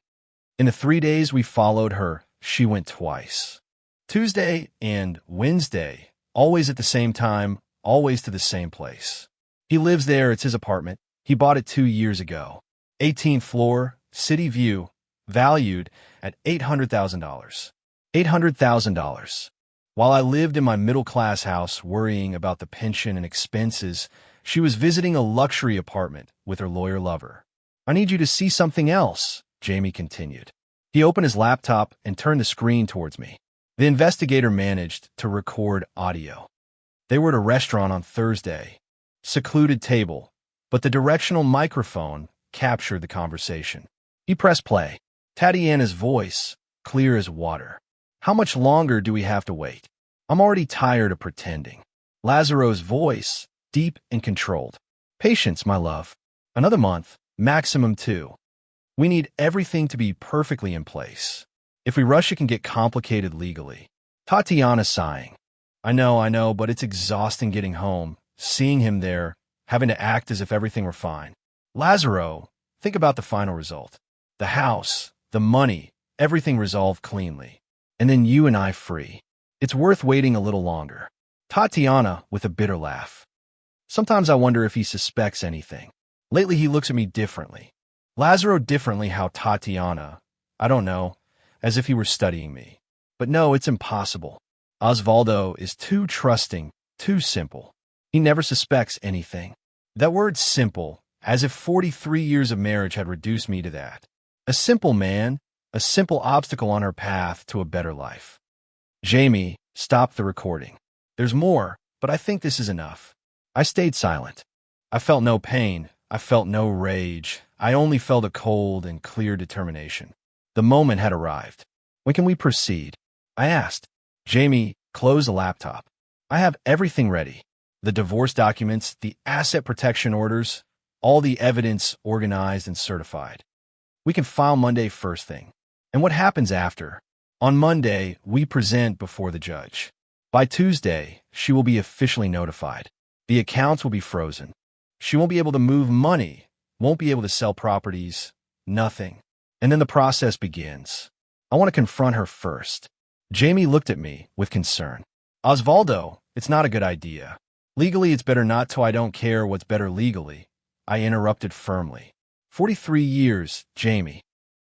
In the 3 days we followed her, she went twice. Tuesday and Wednesday, always at the same time, always to the same place. He lives there, it's his apartment. He bought it 2 years ago. 18th floor, city view, valued at $800,000. $800,000. While I lived in my middle-class house worrying about the pension and expenses, she was visiting a luxury apartment with her lawyer lover. "I need you to see something else," Jamie continued. He opened his laptop and turned the screen towards me. The investigator managed to record audio. They were at a restaurant on Thursday. Secluded table, but the directional microphone captured the conversation. He pressed play. Tatiana's voice, clear as water. "How much longer do we have to wait? I'm already tired of pretending." Lazaro's voice, deep and controlled. "Patience, my love. Another month, maximum 2. We need everything to be perfectly in place. If we rush, it can get complicated legally." Tatiana sighing. I know, but it's exhausting getting home, seeing him there, having to act as if everything were fine. Lazaro, think about the final result. The house, the money, everything resolved cleanly. And then you and I free. It's worth waiting a little longer." Tatiana with a bitter laugh. "Sometimes I wonder if he suspects anything. Lately he looks at me differently." Lazaro differently how Tatiana, I don't know, as if he were studying me. "But no, it's impossible. Osvaldo is too trusting, too simple. He never suspects anything." That word simple, as if 43 years of marriage had reduced me to that. A simple man, a simple obstacle on her path to a better life. Jamie stopped the recording. "There's more, but I think this is enough." I stayed silent. I felt no pain. I felt no rage. I only felt a cold and clear determination. The moment had arrived. "When can we proceed?" I asked. Jamie closed the laptop. "I have everything ready. The divorce documents, the asset protection orders. all the evidence organized and certified. We can file Monday first thing. And what happens after? On Monday, we present before the judge. By Tuesday, she will be officially notified. The accounts will be frozen. She won't be able to move money, won't be able to sell properties, nothing. And then the process begins. I want to confront her first. Jamie looked at me with concern. Osvaldo, it's not a good idea. Legally, it's better not to. I don't care what's better legally. I interrupted firmly. 43 years, Jamie.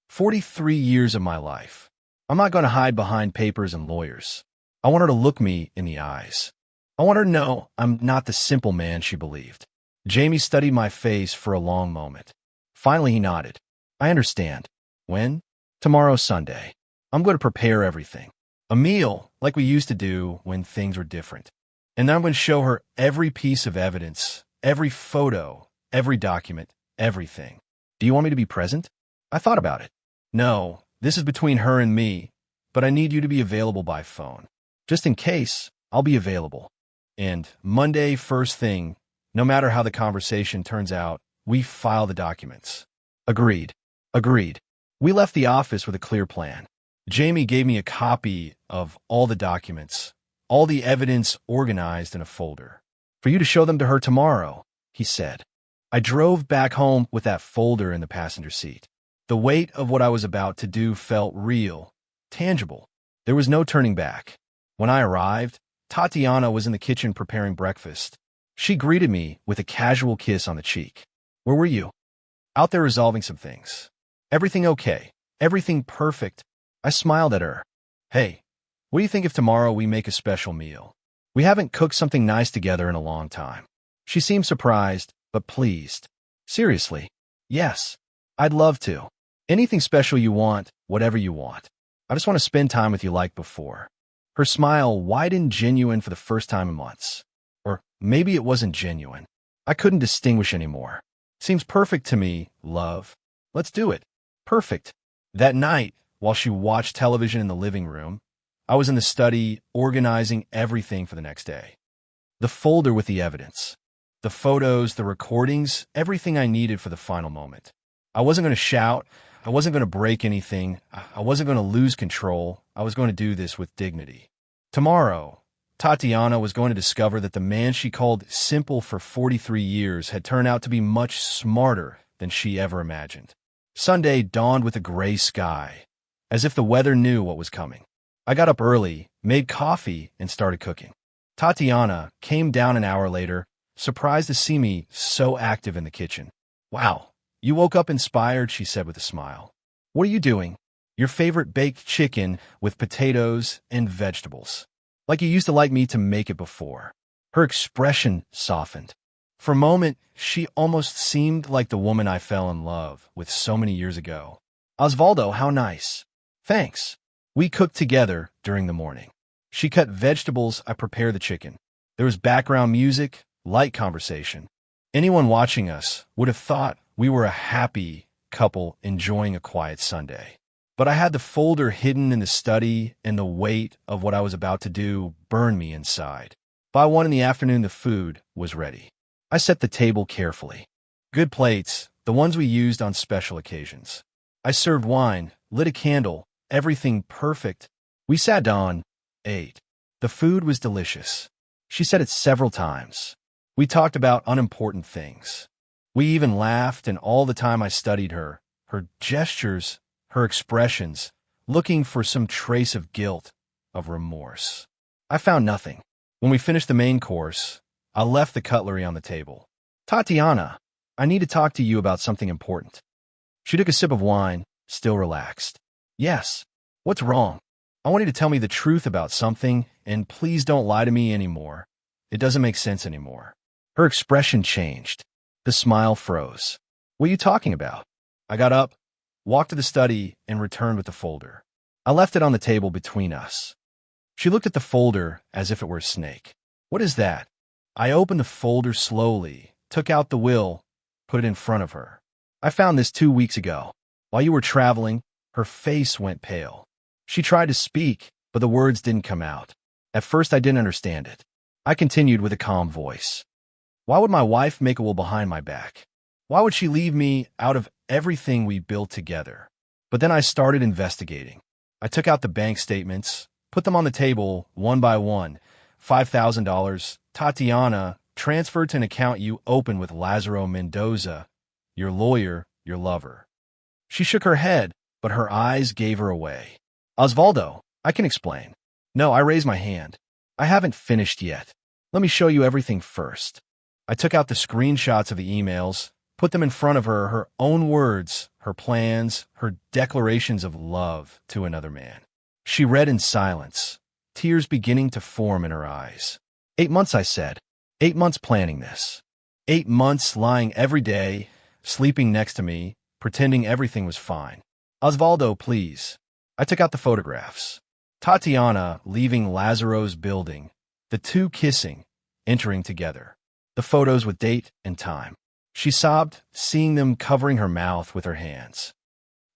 43 years of my life. I'm not going to hide behind papers and lawyers. I want her to look me in the eyes. I want her to know I'm not the simple man she believed. Jamie studied my face for a long moment. Finally, he nodded. I understand. When? Tomorrow, Sunday. I'm going to prepare everything. A meal, like we used to do when things were different. And then I'm going to show her every piece of evidence, every photo, every document, everything. Do you want me to be present? I thought about it. No, this is between her and me, but I need you to be available by phone. Just in case, I'll be available. And Monday, first thing, no matter how the conversation turns out, we file the documents. Agreed. Agreed. We left the office with a clear plan. Jamie gave me a copy of all the documents, all the evidence organized in a folder. For you to show them to her tomorrow, he said. I drove back home with that folder in the passenger seat. The weight of what I was about to do felt real, tangible. There was no turning back. When I arrived, Tatiana was in the kitchen preparing breakfast. She greeted me with a casual kiss on the cheek. Where were you? Out there resolving some things. Everything okay? Everything perfect? I smiled at her. Hey, what do you think if tomorrow we make a special meal? We haven't cooked something nice together in a long time. She seemed surprised, but pleased. Seriously? Yes. I'd love to. Anything special you want, whatever you want. I just want to spend time with you like before. Her smile widened, genuine for the first time in months. Or maybe it wasn't genuine. I couldn't distinguish anymore. Seems perfect to me, love. Let's do it. Perfect. That night, while she watched television in the living room, I was in the study organizing everything for the next day. The folder with the evidence. The photos, the recordings, everything I needed for the final moment. I wasn't going to shout. I wasn't going to break anything. I wasn't going to lose control. I was going to do this with dignity. Tomorrow, Tatiana was going to discover that the man she called simple for 43 years had turned out to be much smarter than she ever imagined. Sunday dawned with a gray sky, as if the weather knew what was coming. I got up early, made coffee, and started cooking. Tatiana came down an hour later, surprised to see me so active in the kitchen. Wow, you woke up inspired, she said with a smile. What are you doing? Your favorite baked chicken with potatoes and vegetables. Like you used to like me to make it before. Her expression softened. For a moment, she almost seemed like the woman I fell in love with so many years ago. Osvaldo, how nice. Thanks. We cooked together during the morning. She cut vegetables, I prepared the chicken. There was background music, light conversation. Anyone watching us would have thought we were a happy couple enjoying a quiet Sunday. But I had the folder hidden in the study, and the weight of what I was about to do burned me inside. By 1 in the afternoon, the food was ready. I set the table carefully. Good plates, the ones we used on special occasions. I served wine, lit a candle, everything perfect. We sat down, ate. The food was delicious. She said it several times. We talked about unimportant things. We even laughed, and all the time I studied her gestures, her expressions, looking for some trace of guilt, of remorse. I found nothing. When we finished the main course, I left the cutlery on the table. Tatiana, I need to talk to you about something important. She took a sip of wine, still relaxed. Yes. What's wrong? I want you to tell me the truth about something, and please don't lie to me anymore. It doesn't make sense anymore. Her expression changed. The smile froze. What are you talking about? I got up, walked to the study, and returned with the folder. I left it on the table between us. She looked at the folder as if it were a snake. What is that? I opened the folder slowly, took out the will, put it in front of her. I found this 2 weeks ago. While you were traveling, her face went pale. She tried to speak, but the words didn't come out. At first, I didn't understand it. I continued with a calm voice. Why would my wife make a will behind my back? Why would she leave me out of everything we built together? But then I started investigating. I took out the bank statements, put them on the table one by one. $5,000. Tatiana, transferred to an account you opened with Lazaro Mendoza, your lawyer, your lover. She shook her head, but her eyes gave her away. Osvaldo, I can explain. No, I raised my hand. I haven't finished yet. Let me show you everything first. I took out the screenshots of the emails, put them in front of her, her own words, her plans, her declarations of love to another man. She read in silence, tears beginning to form in her eyes. 8 months, I said. 8 months planning this. 8 months lying every day, sleeping next to me, pretending everything was fine. Osvaldo, please. I took out the photographs. Tatiana leaving Lazaro's building, the two kissing, entering together. The photos with date and time. She sobbed, seeing them covering her mouth with her hands.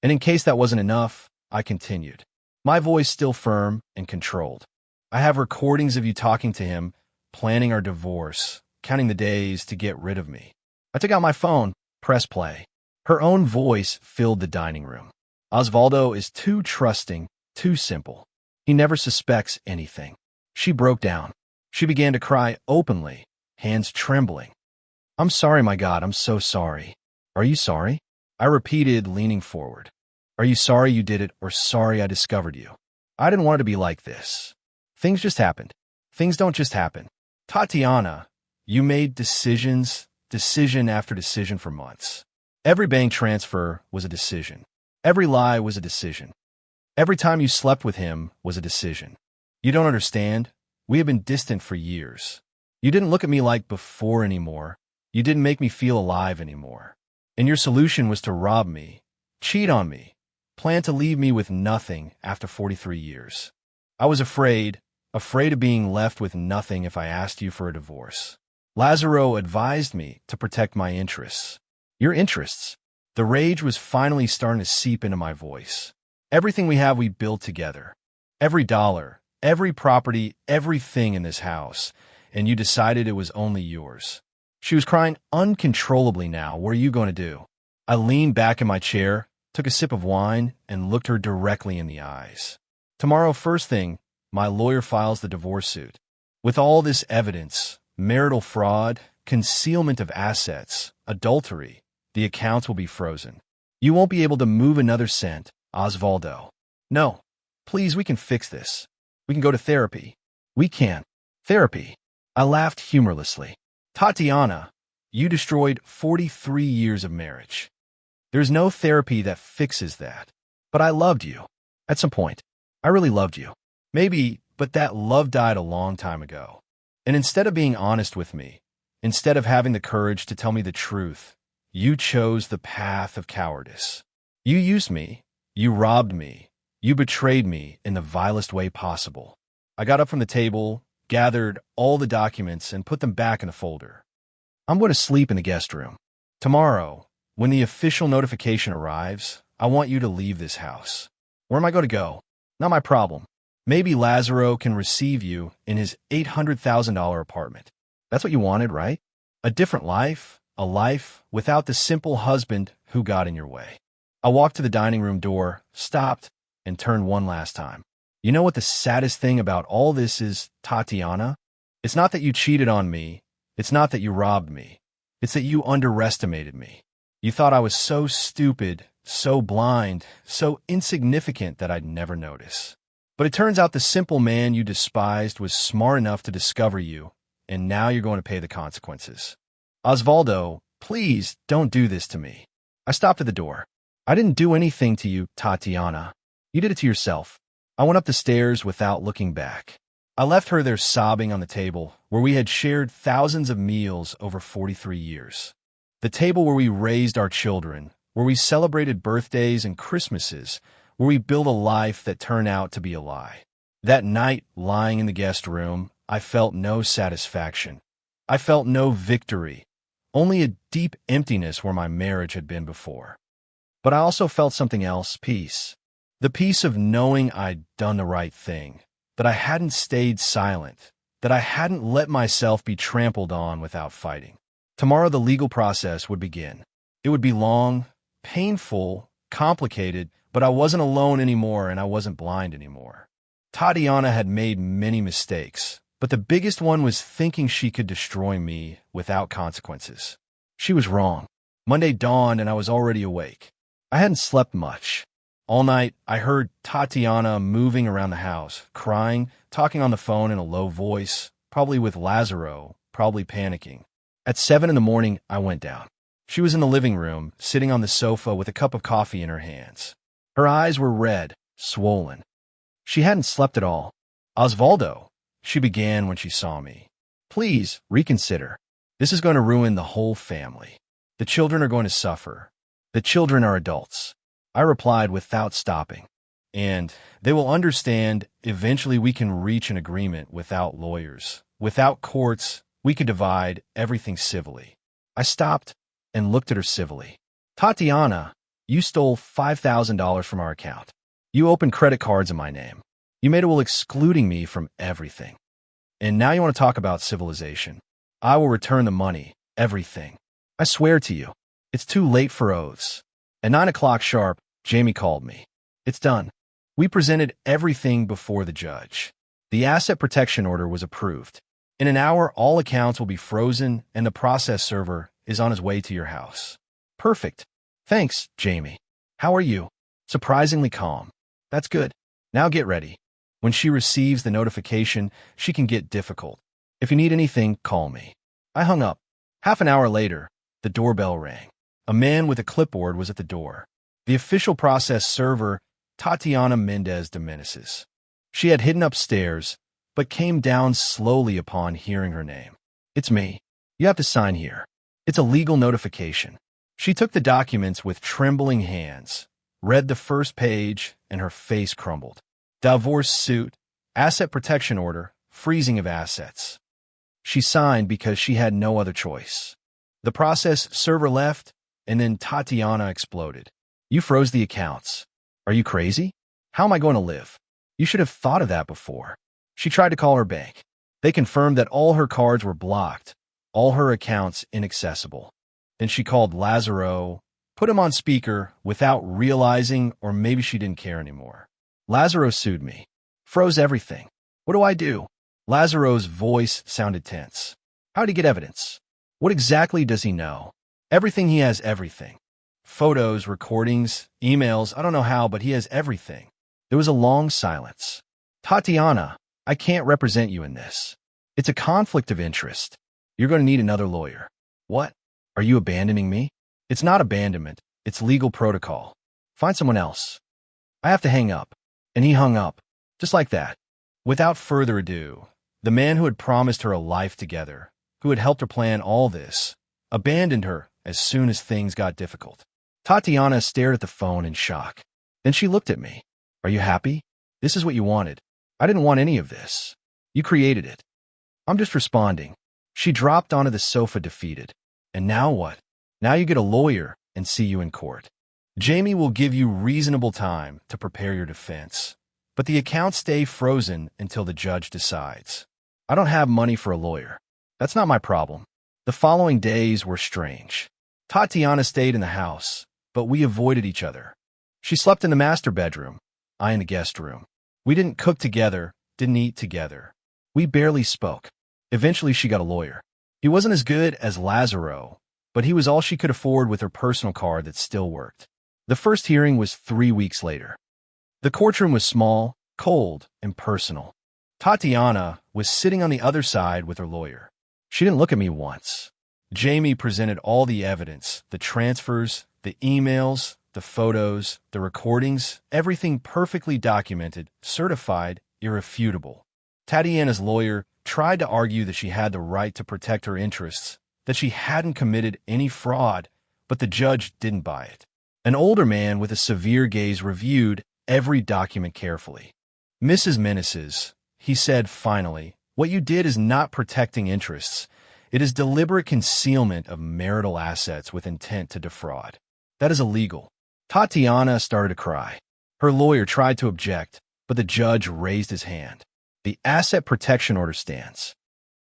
And in case that wasn't enough, I continued, my voice still firm and controlled. I have recordings of you talking to him, planning our divorce, counting the days to get rid of me. I took out my phone, pressed play. Her own voice filled the dining room. Osvaldo is too trusting, too simple. He never suspects anything. She broke down. She began to cry openly, hands trembling. I'm sorry, my God, I'm so sorry. Are you sorry? I repeated, leaning forward. Are you sorry you did it, or sorry I discovered you? I didn't want it to be like this. Things just happened. Things don't just happen. Tatiana, you made decision after decision for months. Every bank transfer was a decision. Every lie was a decision. Every time you slept with him was a decision. You don't understand. We have been distant for years. You didn't look at me like before anymore. You didn't make me feel alive anymore. And your solution was to rob me, cheat on me, plan to leave me with nothing after 43 years. I was afraid of being left with nothing if I asked you for a divorce. Lazaro advised me to protect my interests. Your interests. The rage was finally starting to seep into my voice. Everything we have we built together. Every dollar, every property, everything in this house. And you decided it was only yours. She was crying uncontrollably now. What are you going to do? I leaned back in my chair, took a sip of wine, and looked her directly in the eyes. Tomorrow, first thing, my lawyer files the divorce suit. With all this evidence, marital fraud, concealment of assets, adultery, the accounts will be frozen. You won't be able to move another cent, Osvaldo. No, please, we can fix this. We can go to therapy. We can. Therapy. I laughed humorlessly. Tatiana, you destroyed 43 years of marriage. There's no therapy that fixes that. But I loved you. At some point, I really loved you. Maybe, but that love died a long time ago. And instead of being honest with me, instead of having the courage to tell me the truth, you chose the path of cowardice. You used me. You robbed me. You betrayed me in the vilest way possible. I got up from the table, gathered all the documents, and put them back in the folder. I'm going to sleep in the guest room. Tomorrow, when the official notification arrives, I want you to leave this house. Where am I going to go? Not my problem. Maybe Lazaro can receive you in his $800,000 apartment. That's what you wanted, right? A different life, a life without the simple husband who got in your way. I walked to the dining room door, stopped, and turned one last time. You know what the saddest thing about all this is, Tatiana? It's not that you cheated on me. It's not that you robbed me. It's that you underestimated me. You thought I was so stupid, so blind, so insignificant that I'd never notice. But it turns out the simple man you despised was smart enough to discover you, and now you're going to pay the consequences. Osvaldo, please don't do this to me. I stopped at the door. I didn't do anything to you, Tatiana. You did it to yourself. I went up the stairs without looking back. I left her there sobbing on the table where we had shared thousands of meals over 43 years. The table where we raised our children, where we celebrated birthdays and Christmases, where we built a life that turned out to be a lie. That night, lying in the guest room, I felt no satisfaction. I felt no victory, only a deep emptiness where my marriage had been before. But I also felt something else, peace. The peace of knowing I'd done the right thing, that I hadn't stayed silent, that I hadn't let myself be trampled on without fighting. Tomorrow the legal process would begin. It would be long, painful, complicated, but I wasn't alone anymore and I wasn't blind anymore. Tatiana had made many mistakes, but the biggest one was thinking she could destroy me without consequences. She was wrong. Monday dawned and I was already awake. I hadn't slept much. All night, I heard Tatiana moving around the house, crying, talking on the phone in a low voice, probably with Lazaro, probably panicking. At 7 in the morning, I went down. She was in the living room, sitting on the sofa with a cup of coffee in her hands. Her eyes were red, swollen. She hadn't slept at all. "Osvaldo," she began when she saw me. "Please, reconsider. This is going to ruin the whole family. The children are going to suffer. The children are adults." I replied without stopping. "And they will understand. Eventually we can reach an agreement without lawyers. Without courts, we could divide everything civilly." I stopped and looked at her civilly. "Tatiana, you stole $5,000 from our account. You opened credit cards in my name. You made a will excluding me from everything. And now you want to talk about civilization. I will return the money, everything. I swear to you, it's too late for oaths." At 9 o'clock sharp, Jamie called me. "It's done. We presented everything before the judge. The asset protection order was approved. In an hour, all accounts will be frozen and the process server is on his way to your house." "Perfect. Thanks, Jamie. How are you?" "Surprisingly calm." "That's good. Now get ready. When she receives the notification, she can get difficult. If you need anything, call me." I hung up. Half an hour later, the doorbell rang. A man with a clipboard was at the door. The official process server, Tatiana Mendez de Meneses. She had hidden upstairs, but came down slowly upon hearing her name. "It's me. You have to sign here. It's a legal notification." She took the documents with trembling hands, read the first page, and her face crumbled. Divorce suit, asset protection order, freezing of assets. She signed because she had no other choice. The process server left, and then Tatiana exploded. "You froze the accounts. Are you crazy? How am I going to live? You should have thought of that before." She tried to call her bank. They confirmed that all her cards were blocked, all her accounts inaccessible. Then she called Lazaro, put him on speaker without realizing, or maybe she didn't care anymore. "Lazaro sued me. Froze everything. What do I do?" Lazaro's voice sounded tense. "How did he get evidence? What exactly does he know?" "Everything. He has everything. Photos, recordings, emails, I don't know how, but he has everything." There was a long silence. "Tatiana, I can't represent you in this. It's a conflict of interest. You're going to need another lawyer." "What? Are you abandoning me?" "It's not abandonment. It's legal protocol. Find someone else." I have to hang up. And he hung up, just like that. Without further ado, the man who had promised her a life together, who had helped her plan all this, abandoned her as soon as things got difficult. Tatiana stared at the phone in shock. Then she looked at me. "Are you happy? This is what you wanted. I didn't want any of this. You created it. I'm just responding." She dropped onto the sofa defeated. "And now what?" "Now you get a lawyer and see you in court. Jamie will give you reasonable time to prepare your defense, but the accounts stay frozen until the judge decides." I don't have money for a lawyer. That's not my problem. The following days were strange. Tatiana stayed in the house, but we avoided each other. She slept in the master bedroom, I in the guest room. We didn't cook together, didn't eat together. We barely spoke. Eventually she got a lawyer. He wasn't as good as Lazaro, but he was all she could afford with her personal card that still worked. The first hearing was 3 weeks later. The courtroom was small, cold, and personal. Tatiana was sitting on the other side with her lawyer. She didn't look at me once. Jamie presented all the evidence, the transfers, the emails, the photos, the recordings, everything perfectly documented, certified, irrefutable. Tatiana's lawyer tried to argue that she had the right to protect her interests, that she hadn't committed any fraud, but the judge didn't buy it. An older man with a severe gaze reviewed every document carefully. "Mrs. Meneses," he said finally, "what you did is not protecting interests. It is deliberate concealment of marital assets with intent to defraud. That is illegal." Tatiana started to cry. Her lawyer tried to object, but the judge raised his hand. "The asset protection order stands.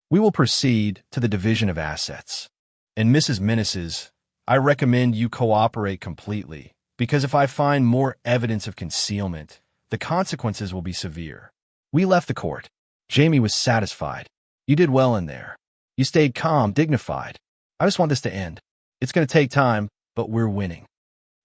We will proceed to the division of assets." And Mrs. Meneses, I recommend you cooperate completely, because if I find more evidence of concealment, the consequences will be severe. We left the court. Jamie was satisfied. You did well in there. You stayed calm, dignified. I just want this to end. It's going to take time, but we're winning.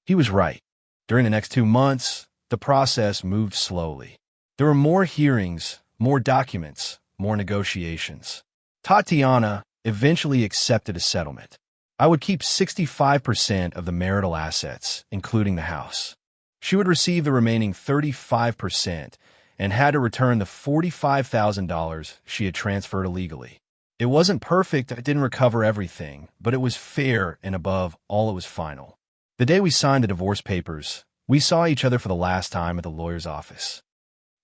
He was right. During the next 2 months, the process moved slowly. There were more hearings, more documents, more negotiations. Tatiana eventually accepted a settlement. I would keep 65% of the marital assets, including the house. She would receive the remaining 35% and had to return the $45,000 she had transferred illegally. It wasn't perfect, I didn't recover everything, but it was fair and above all it was final. The day we signed the divorce papers, we saw each other for the last time at the lawyer's office.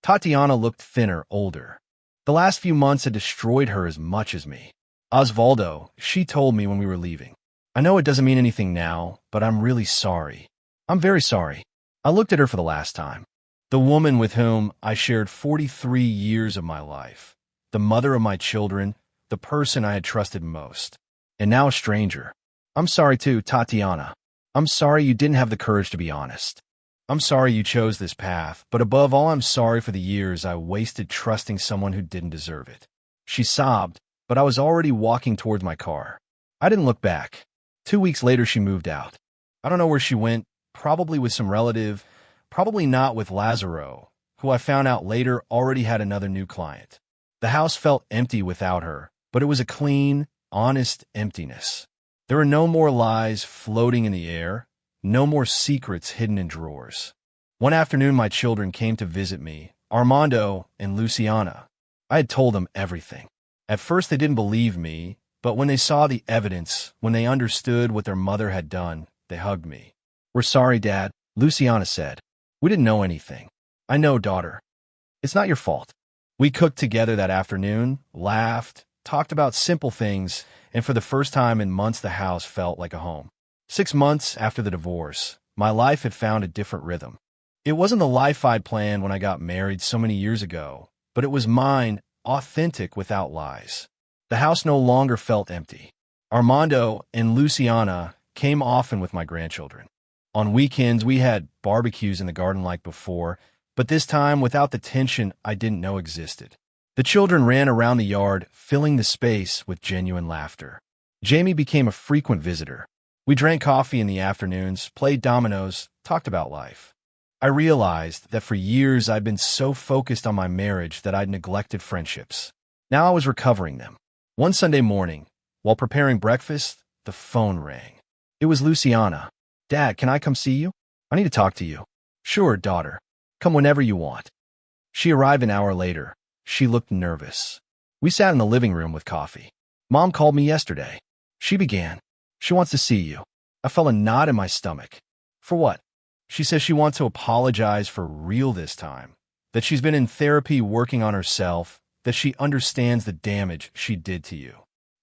Tatiana looked thinner, older. The last few months had destroyed her as much as me. Osvaldo, she told me when we were leaving. I know it doesn't mean anything now, but I'm really sorry. I'm very sorry. I looked at her for the last time. The woman with whom I shared 43 years of my life. The mother of my children, the person I had trusted most. And now a stranger. I'm sorry too, Tatiana. I'm sorry you didn't have the courage to be honest. I'm sorry you chose this path, but above all, I'm sorry for the years I wasted trusting someone who didn't deserve it. She sobbed, but I was already walking towards my car. I didn't look back. 2 weeks later, she moved out. I don't know where she went, probably with some relative, probably not with Lazaro, who I found out later already had another new client. The house felt empty without her, but it was a clean, honest emptiness. There were no more lies floating in the air, no more secrets hidden in drawers. One afternoon, my children came to visit me, Armando and Luciana. I had told them everything. At first, they didn't believe me, but when they saw the evidence, when they understood what their mother had done, they hugged me. We're sorry, Dad, Luciana said. We didn't know anything. I know, daughter. It's not your fault. We cooked together that afternoon, laughed, talked about simple things, and for the first time in months, the house felt like a home. 6 months after the divorce, my life had found a different rhythm. It wasn't the life I'd planned when I got married so many years ago, but it was mine, authentic without lies. The house no longer felt empty. Armando and Luciana came often with my grandchildren. On weekends, we had barbecues in the garden like before, but this time without the tension I didn't know existed. The children ran around the yard, filling the space with genuine laughter. Jamie became a frequent visitor. We drank coffee in the afternoons, played dominoes, talked about life. I realized that for years I'd been so focused on my marriage that I'd neglected friendships. Now I was recovering them. One Sunday morning, while preparing breakfast, the phone rang. It was Luciana. Dad, can I come see you? I need to talk to you. Sure, daughter. Come whenever you want. She arrived an hour later. She looked nervous. We sat in the living room with coffee. Mom called me yesterday. She began. She wants to see you. I felt a knot in my stomach. For what? She says she wants to apologize for real this time, that she's been in therapy working on herself, that she understands the damage she did to you.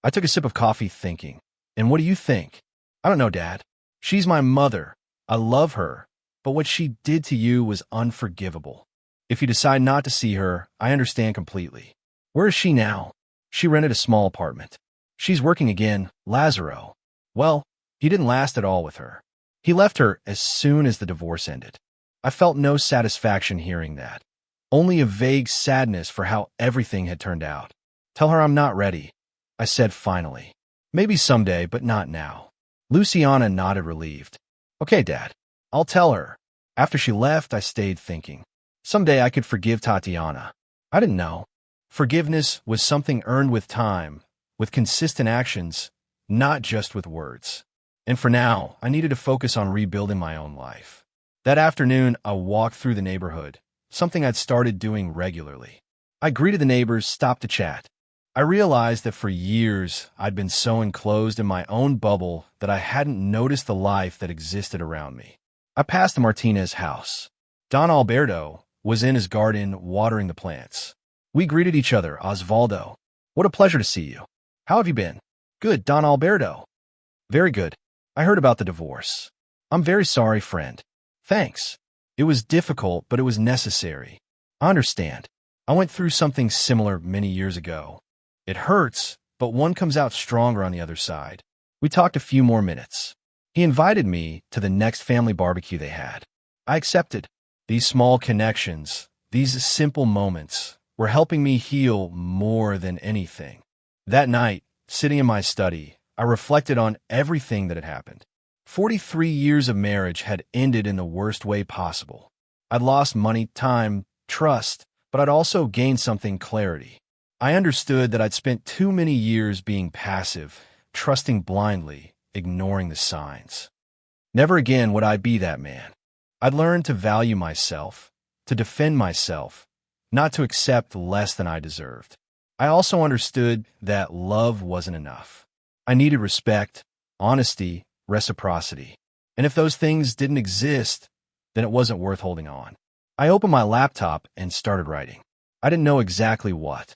I took a sip of coffee thinking, and what do you think? I don't know, Dad. She's my mother. I love her, but what she did to you was unforgivable. If you decide not to see her, I understand completely. Where is she now? She rented a small apartment. She's working again, Lazaro. Well, he didn't last at all with her. He left her as soon as the divorce ended. I felt no satisfaction hearing that. Only a vague sadness for how everything had turned out. Tell her I'm not ready, I said finally. Maybe someday, but not now. Luciana nodded relieved. Okay, Dad. I'll tell her. After she left, I stayed thinking. Someday I could forgive Tatiana. I didn't know. Forgiveness was something earned with time, with consistent actions, not just with words. And for now, I needed to focus on rebuilding my own life. That afternoon, I walked through the neighborhood, something I'd started doing regularly. I greeted the neighbors, stopped to chat. I realized that for years, I'd been so enclosed in my own bubble that I hadn't noticed the life that existed around me. I passed the Martinez house. Don Alberto was in his garden watering the plants. We greeted each other, Osvaldo. What a pleasure to see you. How have you been? Good, Don Alberto. Very good. I heard about the divorce. I'm very sorry, friend. Thanks. It was difficult, but it was necessary. I understand. I went through something similar many years ago. It hurts, but one comes out stronger on the other side. We talked a few more minutes. He invited me to the next family barbecue they had. I accepted. These small connections, these simple moments, were helping me heal more than anything. That night, sitting in my study, I reflected on everything that had happened. 43 years of marriage had ended in the worst way possible. I'd lost money, time, trust, but I'd also gained something: clarity. I understood that I'd spent too many years being passive, trusting blindly, ignoring the signs. Never again would I be that man. I'd learned to value myself, to defend myself, not to accept less than I deserved. I also understood that love wasn't enough. I needed respect, honesty, reciprocity. And if those things didn't exist, then it wasn't worth holding on. I opened my laptop and started writing. I didn't know exactly what.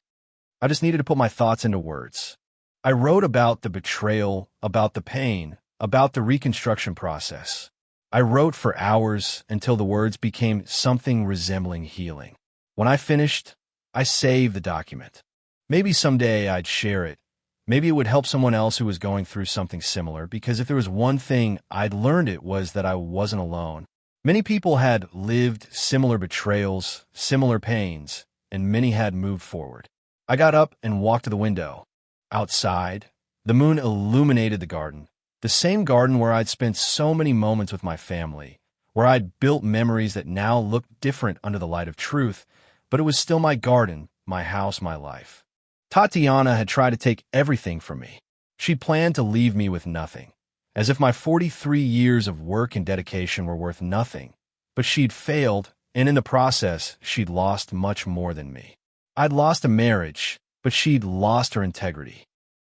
I just needed to put my thoughts into words. I wrote about the betrayal, about the pain, about the reconstruction process. I wrote for hours until the words became something resembling healing. When I finished, I saved the document. Maybe someday I'd share it. Maybe it would help someone else who was going through something similar, because if there was one thing I'd learned, it was that I wasn't alone. Many people had lived similar betrayals, similar pains, and many had moved forward. I got up and walked to the window. Outside, the moon illuminated the garden, the same garden where I'd spent so many moments with my family, where I'd built memories that now looked different under the light of truth, but it was still my garden, my house, my life. Tatiana had tried to take everything from me. She planned to leave me with nothing, as if my 43 years of work and dedication were worth nothing. But she'd failed, and in the process, she'd lost much more than me. I'd lost a marriage, but she'd lost her integrity,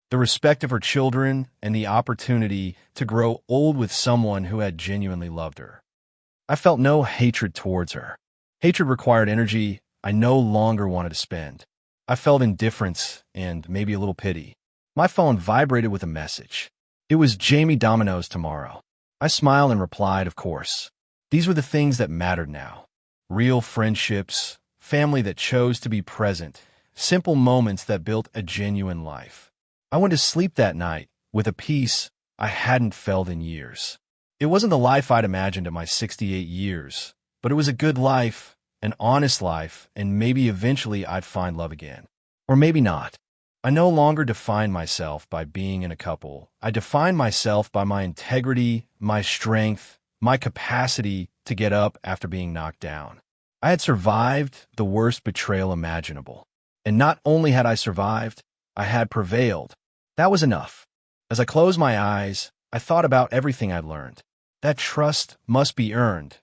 the respect of her children, and the opportunity to grow old with someone who had genuinely loved her. I felt no hatred towards her. Hatred required energy I no longer wanted to spend. I felt indifference and maybe a little pity. My phone vibrated with a message. It was Jamie Domino's tomorrow. I smiled and replied, of course. These were the things that mattered now. Real friendships, family that chose to be present, simple moments that built a genuine life. I went to sleep that night with a peace I hadn't felt in years. It wasn't the life I'd imagined at my 68 years, but it was a good life, an honest life, and maybe eventually I'd find love again. Or maybe not. I no longer define myself by being in a couple. I define myself by my integrity, my strength, my capacity to get up after being knocked down. I had survived the worst betrayal imaginable. And not only had I survived, I had prevailed. That was enough. As I closed my eyes, I thought about everything I'd learned. That trust must be earned,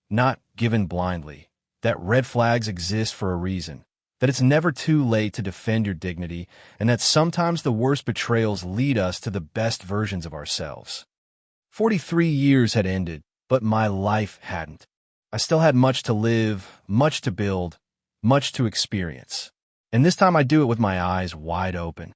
not given blindly. That red flags exist for a reason. That it's never too late to defend your dignity, and that sometimes the worst betrayals lead us to the best versions of ourselves. 43 years had ended, but my life hadn't. I still had much to live, much to build, much to experience. And this time I do it with my eyes wide open.